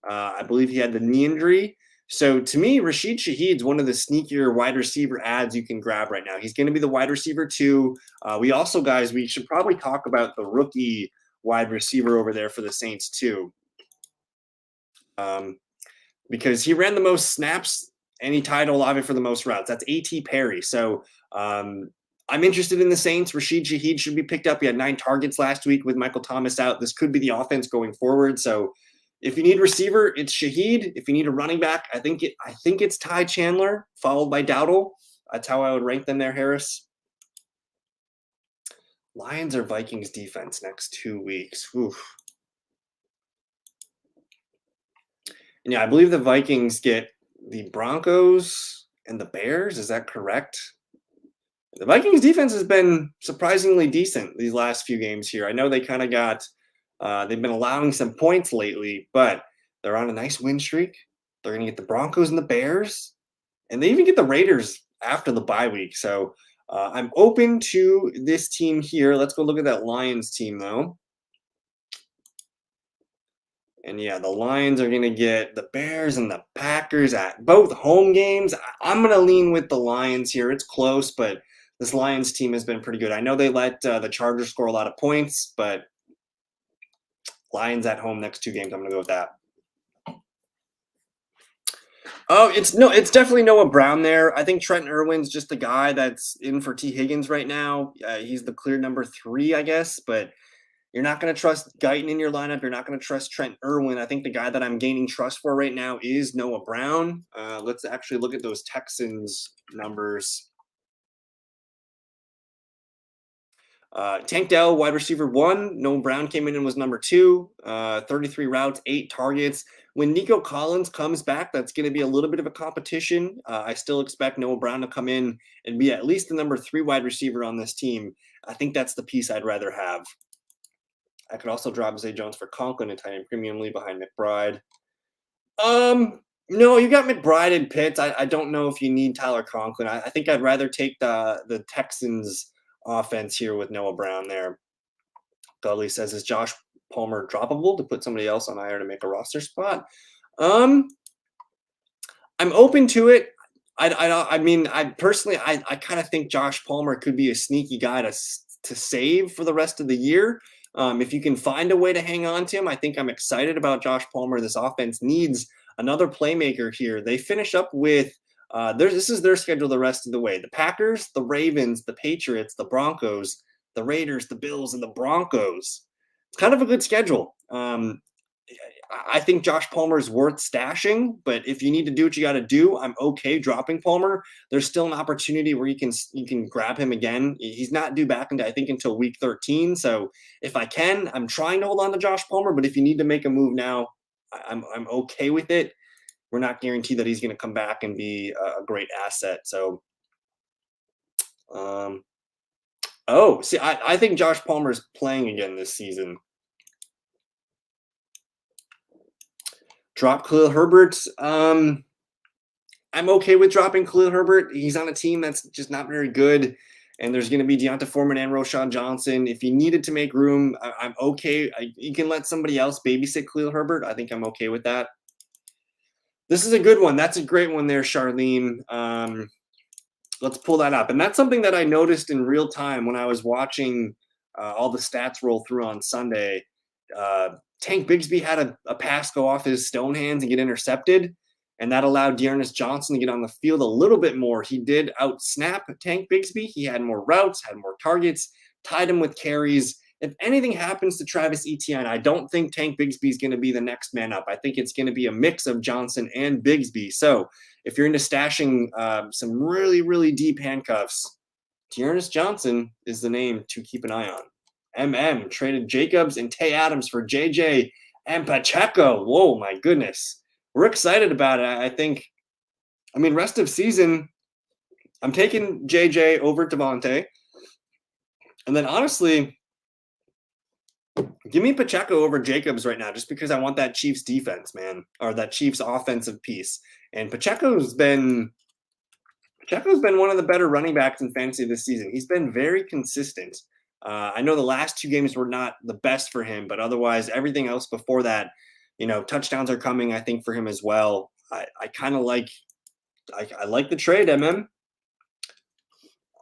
I believe he had the knee injury. So to me, Rashid Shaheed's one of the sneakier wide receiver ads you can grab right now. He's going to be the wide receiver too. We also, guys, we should probably talk about the rookie wide receiver over there for the Saints too. Because he ran the most snaps and he tied Olave for the most routes. That's A.T. Perry. So I'm interested in the Saints. Rashid Shaheed should be picked up. He had 9 targets last week with Michael Thomas out. This could be the offense going forward. So if you need receiver, it's Shaheed. If you need a running back, I think it's Ty Chandler followed by Dowdle. That's how I would rank them there, Harris. Lions or Vikings defense next 2 weeks. Oof. And yeah, I believe the Vikings get the Broncos and the Bears. Is that correct? The Vikings defense has been surprisingly decent these last few games here. I know they kind of got they've been allowing some points lately, but they're on a nice win streak. They're going to get the Broncos and the Bears, and they even get the Raiders after the bye week. So I'm open to this team here. Let's go look at that Lions team, though. And yeah, the Lions are going to get the Bears and the Packers at both home games. I'm going to lean with the Lions here. It's close, but this Lions team has been pretty good. I know they let the Chargers score a lot of points, but Lions at home next 2 games. I'm going to go with that. Oh, it's definitely Noah Brown there. I think Trent Irwin's just the guy that's in for T. Higgins right now. He's the clear number 3, I guess, but you're not going to trust Guyton in your lineup. You're not going to trust Trent Irwin. I think the guy that I'm gaining trust for right now is Noah Brown. Let's actually look at those Texans numbers. Tank Dell, wide receiver 1. Noah Brown came in and was number 2. 33 routes, 8 targets. When Nico Collins comes back, that's going to be a little bit of a competition. I still expect Noah Brown to come in and be at least the number 3 wide receiver on this team. I think that's the piece I'd rather have. I could also drop Zay Jones for Conklin and tight end premium league behind McBride. No, you got McBride and Pitts. I don't know if you need Tyler Conklin. I think I'd rather take the Texans offense here with Noah Brown there. Dudley says, is Josh Palmer droppable to put somebody else on IR to make a roster spot? I'm open to it. I mean, I personally kind of think Josh Palmer could be a sneaky guy to save for the rest of the year. If you can find a way to hang on to him, I think I'm excited about Josh Palmer. This offense needs another playmaker here. They finish up with this is their schedule the rest of the way. The Packers, the Ravens, the Patriots, the Broncos, the Raiders, the Bills, and the Broncos. It's kind of a good schedule. I think Josh Palmer is worth stashing, but if you need to do what you got to do, I'm okay dropping Palmer. There's still an opportunity where you can grab him again. He's not due back until week 13. So if I can, I'm trying to hold on to Josh Palmer. But if you need to make a move now, I'm okay with it. we're not guaranteed that he's going to come back and be a great asset. So, see, I think Josh Palmer's playing again this season. Drop Khalil Herbert. I'm okay with dropping Khalil Herbert. He's on a team that's just not very good. And there's going to be Deonta Foreman and Roshan Johnson. If you needed to make room, I'm okay. You can let somebody else babysit Khalil Herbert. I think I'm okay with that. This is a good one. That's a great one there, Charlene. Let's pull that up. And that's something that I noticed in real time when I was watching all the stats roll through on Sunday. Tank Bigsby had a pass go off his stone hands and get intercepted, and that allowed Dearness Johnson to get on the field a little bit more. He did out-snap Tank Bigsby. He had more routes, had more targets, tied him with carries. If anything happens to Travis Etienne, I don't think Tank Bigsby is going to be the next man up. I think it's going to be a mix of Johnson and Bigsby. So if you're into stashing some really, really deep handcuffs, Dearness Johnson is the name to keep an eye on. Traded Jacobs and Tay Adams for JJ and Pacheco. Whoa, my goodness. We're excited about it. I think, rest of season, I'm taking JJ over Devontae. And then honestly, give me Pacheco over Jacobs right now, just because I want that Chiefs defense, man, or that Chiefs offensive piece. And Pacheco's been one of the better running backs in fantasy this season. He's been very consistent. I know the last 2 games were not the best for him, but otherwise everything else before that, touchdowns are coming, I think, for him as well. I kind of like the trade,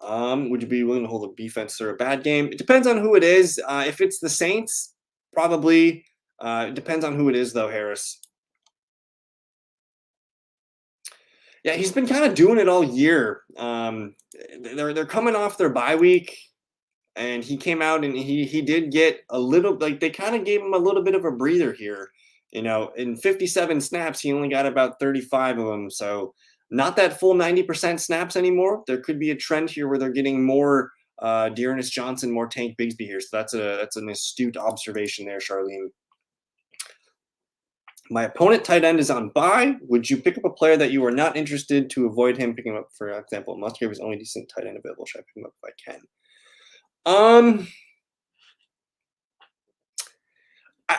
Would you be willing to hold a defense through a bad game? It depends on who it is. If it's the Saints, probably. It depends on who it is, though, Harris. Yeah, he's been kind of doing it all year. They're coming off their bye week. And he came out and he did get a little, they kind of gave him a little bit of a breather here. In 57 snaps, he only got about 35 of them. So not that full 90% snaps anymore. There could be a trend here where they're getting more Dearness Johnson, more Tank Bigsby here. So that's an astute observation there, Charlene. My opponent tight end is on bye. Would you pick up a player that you are not interested to avoid him picking him up? For example, Musgrave is only decent tight end available. Should I pick him up if I can?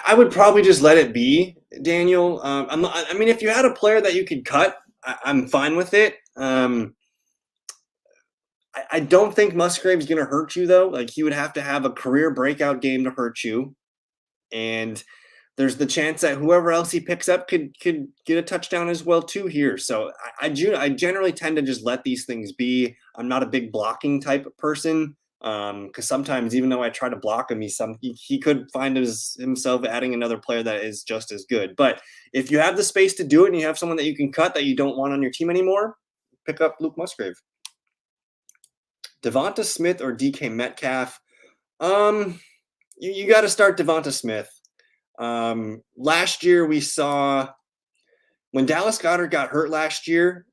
I would probably just let it be, Daniel. If you had a player that you could cut, I'm fine with it. I don't think Musgrave's going to hurt you, though. He would have to have a career breakout game to hurt you. And there's the chance that whoever else he picks up could get a touchdown as well, too, here. So I generally tend to just let these things be. I'm not a big blocking type of person. Because sometimes, even though I try to block him, he could find himself adding another player that is just as good. But if you have the space to do it and you have someone that you can cut that you don't want on your team anymore, pick up Luke Musgrave. Devonta Smith or DK Metcalf? You got to start Devonta Smith. Last year we saw when Dallas Goedert got hurt last year,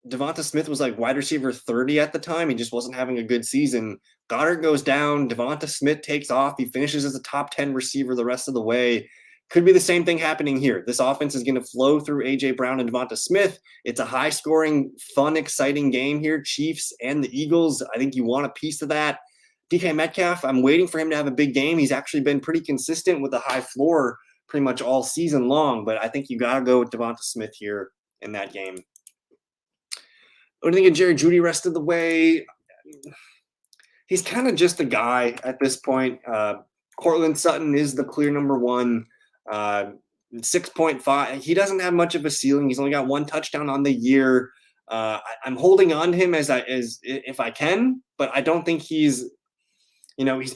Devonta Smith was like wide receiver 30 at the time. He just wasn't having a good season. Goddard goes down. Devonta Smith takes off. He finishes as a top 10 receiver the rest of the way. Could be the same thing happening here. This offense is going to flow through A.J. Brown and Devonta Smith. It's a high-scoring, fun, exciting game here. Chiefs and the Eagles. I think you want a piece of that. DK Metcalf, I'm waiting for him to have a big game. He's actually been pretty consistent with a high floor pretty much all season long, but I think you got to go with Devonta Smith here in that game. What do you think of Jerry Jeudy rest of the way? He's kind of just a guy at this point. Cortland Sutton is the clear number 1. 6.5. He doesn't have much of a ceiling. He's only got 1 touchdown on the year. I'm holding on to him as if I can, but I don't think he's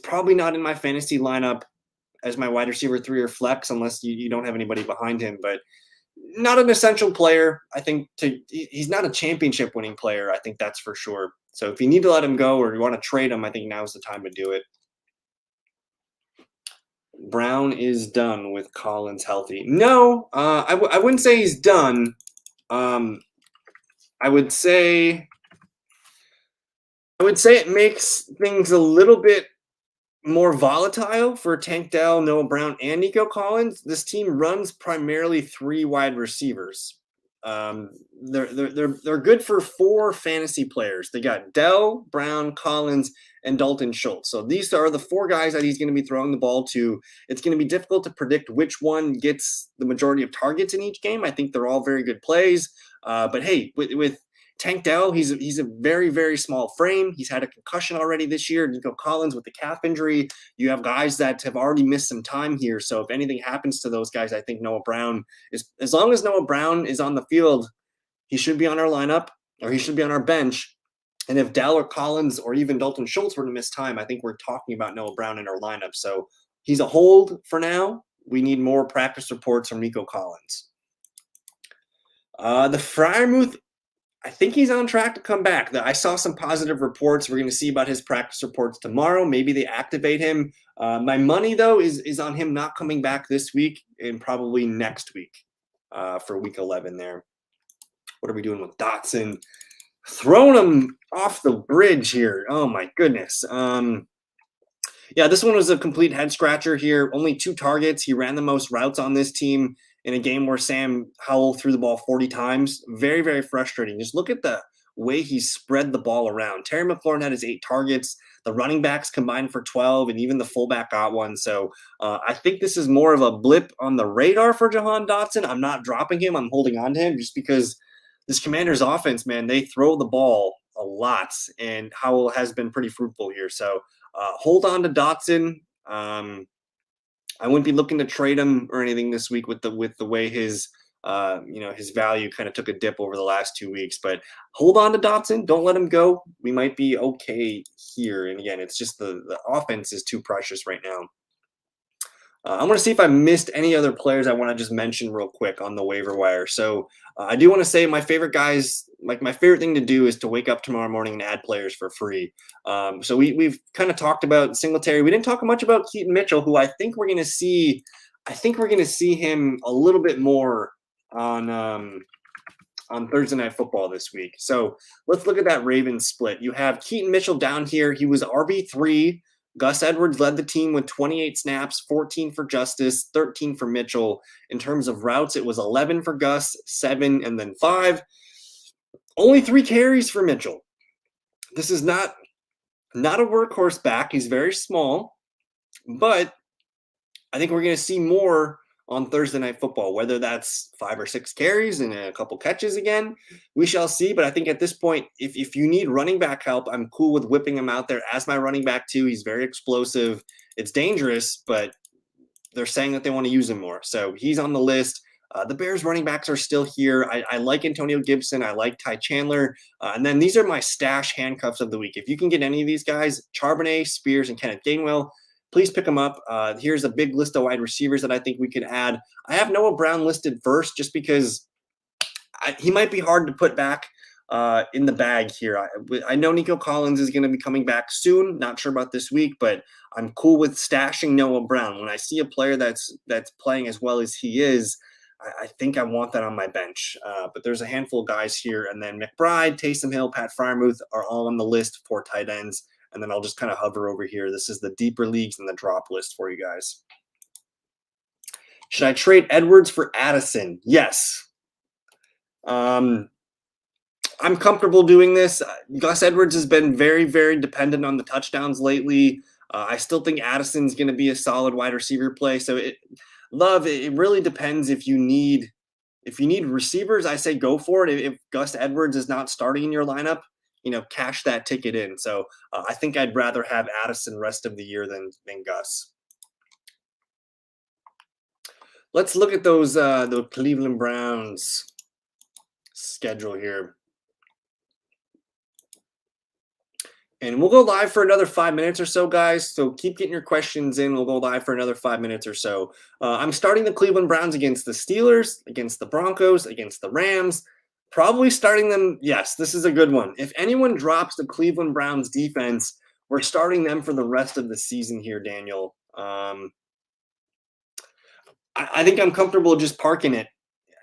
probably not in my fantasy lineup as my wide receiver 3 or flex unless you don't have anybody behind him. But not an essential player. I think he's not a championship winning player. I think that's for sure. So if you need to let him go or you want to trade him, I think now is the time to do it. Brown is done with Collins healthy. No, I wouldn't say he's done. I would say it makes things a little bit more volatile for Tank Dell, Noah Brown, and Nico Collins. This team runs primarily 3 wide receivers. Um, they're good for 4 fantasy players. They got Dell, Brown, Collins, and Dalton Schultz. So these are the 4 guys that he's going to be throwing the ball to. It's going to be difficult to predict which one gets the majority of targets in each game. I think they're all very good plays. But hey, with Tank Dell, he's a very, very small frame. He's had a concussion already this year. Nico Collins with the calf injury. You have guys that have already missed some time here. So if anything happens to those guys, I think Noah Brown is, as long as Noah Brown is on the field, he should be on our lineup or he should be on our bench. And if Dell or Collins or even Dalton Schultz were to miss time, I think we're talking about Noah Brown in our lineup. So he's a hold for now. We need more practice reports from Nico Collins. The Freiermuth, I think he's on track to come back. I saw some positive reports. We're going to see about his practice reports tomorrow. Maybe they activate him. My money, though, is on him not coming back this week and probably next week for week 11 there. What are we doing with Dotson? Throwing him off the bridge here. Oh, my goodness. Yeah, this one was a complete head scratcher here. Only 2 targets. He ran the most routes on this team in a game where Sam Howell threw the ball 40 times. Very, very frustrating. Just look at the way he spread the ball around. Terry McLaurin had his 8 targets. The running backs combined for 12, and even the fullback got one. So I think this is more of a blip on the radar for Jahan Dotson. I'm not dropping him. I'm holding on to him just because this Commanders offense, man, they throw the ball a lot, and Howell has been pretty fruitful here. So hold on to Dotson. I wouldn't be looking to trade him or anything this week with the way his his value kind of took a dip over the last 2 weeks. But hold on to Dotson. Don't let him go. We might be okay here. And again, it's just the offense is too precious right now. I want to see if I missed any other players I want to just mention real quick on the waiver wire. So I do want to say my favorite guys, like my favorite thing to do is to wake up tomorrow morning and add players for free. So we've kind of talked about Singletary. We didn't talk much about Keaton Mitchell, who I think we're going to see. I think we're going to see him a little bit more on Thursday Night Football this week. So let's look at that Ravens split. You have Keaton Mitchell down here. He was RB3. Gus Edwards led the team with 28 snaps, 14 for Justice, 13 for Mitchell. In terms of routes, it was 11 for Gus, 7, and then 5. Only 3 carries for Mitchell. This is not a workhorse back. He's very small, but I think we're going to see more on Thursday Night Football, whether that's 5 or 6 carries and a couple catches again. We shall see. But I think at this point, if you need running back help, I'm cool with whipping him out there as my running back too. He's very explosive. It's dangerous, but they're saying that they want to use him more. So he's on the list. The Bears running backs are still here. I like Antonio Gibson. I like Ty Chandler. And then these are my stash handcuffs of the week. If you can get any of these guys, Charbonnet, Spears, and Kenneth Gainwell, please pick them up. Here's a big list of wide receivers that I think we could add. I have Noah Brown listed first just because he might be hard to put back in the bag here. I know Nico Collins is going to be coming back soon. Not sure about this week, but I'm cool with stashing Noah Brown. When I see a player that's playing as well as he is, I think I want that on my bench. But there's a handful of guys here. And then McBride, Taysom Hill, Pat Freiermuth are all on the list for tight ends. And then I'll just kind of hover over here. This is the deeper leagues and the drop list for you guys. Should I trade Edwards for Addison? Yes. I'm comfortable doing this. Gus Edwards has been very, very dependent on the touchdowns lately. I still think Addison's going to be a solid wide receiver play. So it really depends if you need receivers. I say go for it. If Gus Edwards is not starting in your lineup, cash that ticket in. So I think I'd rather have Addison rest of the year than Gus. Let's look at the Cleveland Browns schedule here. And we'll go live for another 5 minutes or so, guys. So keep getting your questions in. We'll go live for another 5 minutes or so. I'm starting the Cleveland Browns against the Steelers, against the Broncos, against the Rams. Probably starting them. Yes, this is a good one. If anyone drops the Cleveland Browns defense, we're starting them for the rest of the season here, Daniel. I think I'm comfortable just parking it.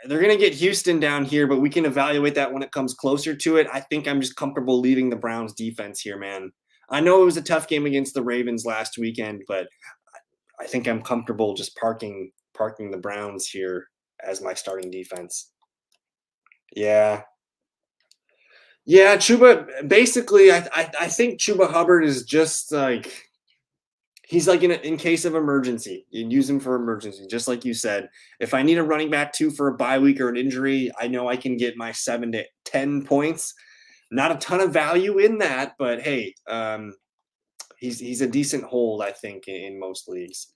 They're going to get Houston down here, but we can evaluate that when it comes closer to it. I think I'm just comfortable leaving the Browns defense here, man. I know it was a tough game against the Ravens last weekend, but I think I'm comfortable just parking the Browns here as my starting defense. Yeah. Yeah, Chuba. Basically, I think Chuba Hubbard is just like he's like in case of emergency. You use him for emergency, just like you said. If I need a running back too for a bye week or an injury, I know I can get my 7 to 10 points. Not a ton of value in that, but hey, he's a decent hold, I think, in most leagues.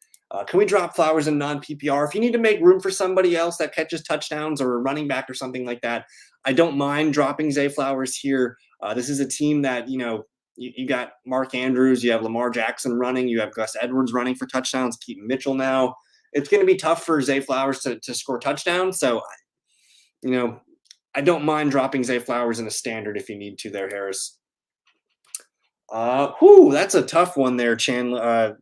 Can we drop Flowers in non PPR? If you need to make room for somebody else that catches touchdowns or a running back or something like that, I don't mind dropping Zay Flowers here. This is a team that, you got Mark Andrews, you have Lamar Jackson running, you have Gus Edwards running for touchdowns, Keaton Mitchell now. It's going to be tough for Zay Flowers to score touchdowns. So, you know, I don't mind dropping Zay Flowers in a standard if you need to there, Harris. That's a tough one there, Chandler.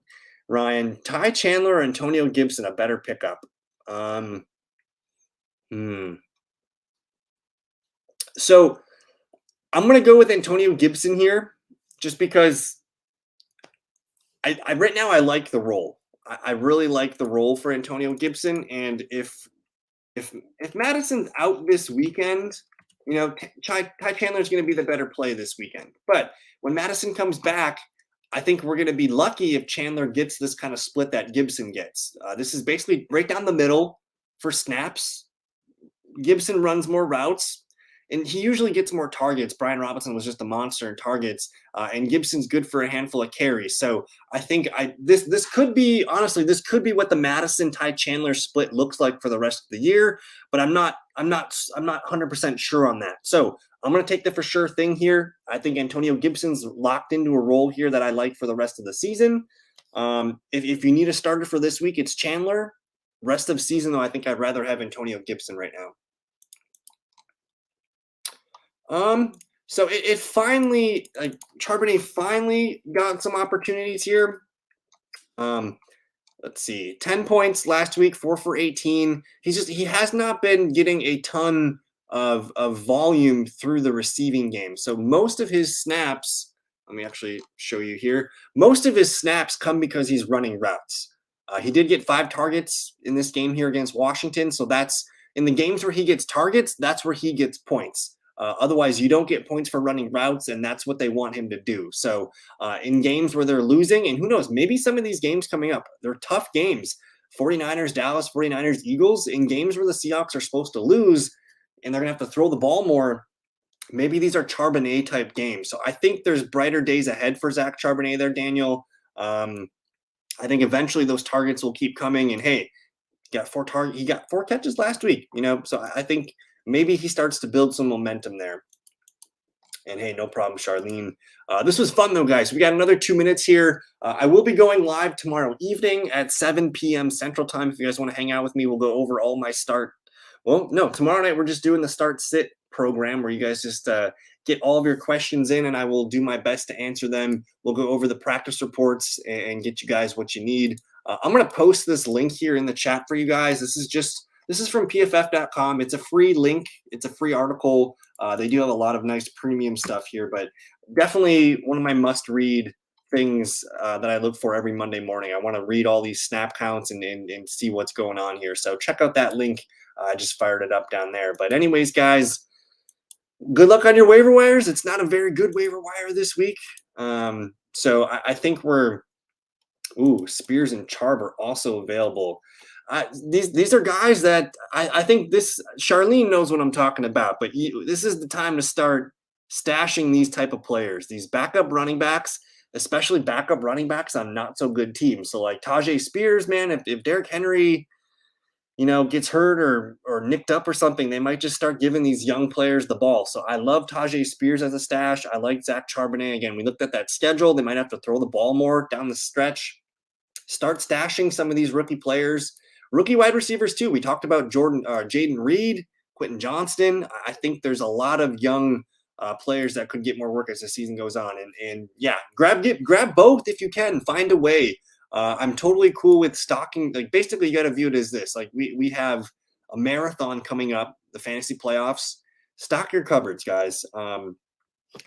Ryan, Ty Chandler or Antonio Gibson, a better pickup. Um, hmm. So I'm gonna go with Antonio Gibson here, just because I right now I like the role. I really like the role for Antonio Gibson, and if Madison's out this weekend, Ty Chandler is going to be the better play this weekend. But when Madison comes back, I think we're going to be lucky if Chandler gets this kind of split that Gibson gets. This is basically right down the middle for snaps. Gibson runs more routes, and he usually gets more targets. Brian Robinson was just a monster in targets, and Gibson's good for a handful of carries. So I think this could be, honestly, this could be what the Madison Ty Chandler split looks like for the rest of the year. But I'm not 100% sure on that. So I'm going to take the for sure thing here. I think Antonio Gibson's locked into a role here that I like for the rest of the season. If you need a starter for this week, it's Chandler. Rest of season, though, I think I'd rather have Antonio Gibson right now. So it finally, like, Charbonnet finally got some opportunities here. Let's see, 10 points last week, 4 for 18. He has not been getting a ton of volume through the receiving game. So most of his snaps, let me actually show you here. Most of his snaps come because he's running routes. He did get 5 targets in this game here against Washington. So that's in the games where he gets targets, that's where he gets points. Otherwise, you don't get points for running routes, and that's what they want him to do. So in games where they're losing, and who knows, maybe some of these games coming up, they're tough games. 49ers, Dallas, 49ers, Eagles, in games where the Seahawks are supposed to lose, and they're going to have to throw the ball more, maybe these are Charbonnet type games. So I think there's brighter days ahead for Zach Charbonnet there, Daniel. I think eventually those targets will keep coming, and hey, he got 4 catches last week, so I think maybe he starts to build some momentum there. And hey, no problem, Charlene. This was fun, though, guys. We got another 2 minutes here. I will be going live tomorrow evening at 7 p.m. Central Time. If you guys want to hang out with me, we'll go over all my start. Well, no, tomorrow night we're just doing the start sit program where you guys just get all of your questions in, and I will do my best to answer them. We'll go over the practice reports and get you guys what you need. I'm going to post this link here in the chat for you guys. This is from pff.com. It's a free link. It's a free article. They do have a lot of nice premium stuff here, but definitely one of my must-read things that I look for every Monday morning. I want to read all these snap counts and see what's going on here. So check out that link. I just fired it up down there. But anyways, guys, good luck on your waiver wires. It's not a very good waiver wire this week. So I think Spears and Charb are also available. These are guys that I think Charlene knows what I'm talking about, but this is the time to start stashing these type of players, these backup running backs, especially backup running backs on not so good teams. So like Tajay Spears, man, if Derrick Henry, gets hurt or nicked up or something, they might just start giving these young players the ball. So I love Tajay Spears as a stash. I like Zach Charbonnet. Again, we looked at that schedule. They might have to throw the ball more down the stretch. Start stashing some of these rookie players. Rookie wide receivers, too. We talked about Jaden Reed, Quentin Johnston. I think there's a lot of young players that could get more work as the season goes on. And yeah, grab both if you can. Find a way. I'm totally cool with stocking. Like, basically, you got to view it as this. Like, we have a marathon coming up, the fantasy playoffs. Stock your cupboards, guys.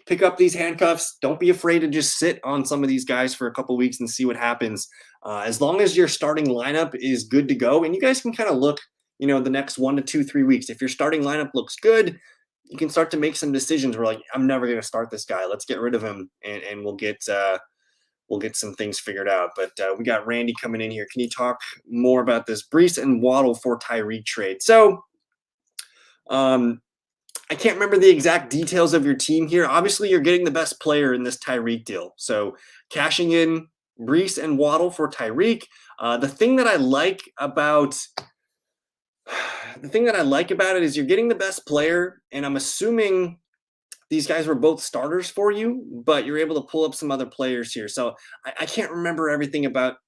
pick up these handcuffs. Don't be afraid to just sit on some of these guys for a couple weeks and see what happens. As long as your starting lineup is good to go, and you guys can kind of look, the next 1 to 2, 3 weeks. If your starting lineup looks good, you can start to make some decisions. We're like, I'm never going to start this guy. Let's get rid of him, and we'll get some things figured out. But we got Randy coming in here. Can you talk more about this Brees and Waddle for Tyreek trade? So, I can't remember the exact details of your team here. Obviously, you're getting the best player in this Tyreek deal. So cashing in Brees and Waddle for Tyreek. The thing that I like about it is you're getting the best player, and I'm assuming these guys were both starters for you, but you're able to pull up some other players here. So I can't remember everything about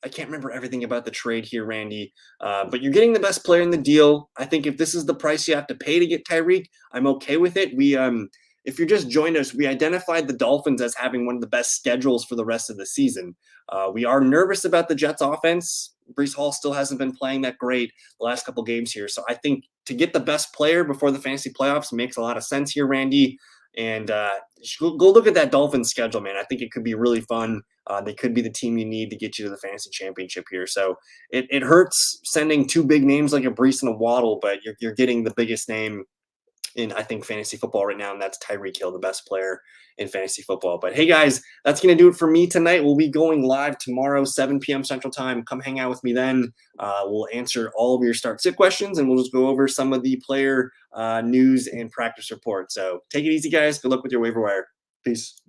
the trade here, Randy. But you're getting the best player in the deal. I think if this is the price you have to pay to get Tyreek, I'm okay with it. If you're just joining us, we identified the Dolphins as having one of the best schedules for the rest of the season. We are nervous about the Jets offense. Brees Hall still hasn't been playing that great the last couple games here. So I think to get the best player before the fantasy playoffs makes a lot of sense here, Randy. And go look at that Dolphins schedule, man. I think it could be really fun. They could be the team you need to get you to the fantasy championship here. So it hurts sending two big names like a Brees and a Waddle, but you're getting the biggest name in, I think, fantasy football right now, and that's Tyreek Hill, the best player in fantasy football. But hey, guys, that's going to do it for me tonight. We'll be going live tomorrow, 7 p.m. Central Time. Come hang out with me then. We'll answer all of your start-sit questions, and we'll just go over some of the player news and practice reports. So take it easy, guys. Good luck with your waiver wire. Peace.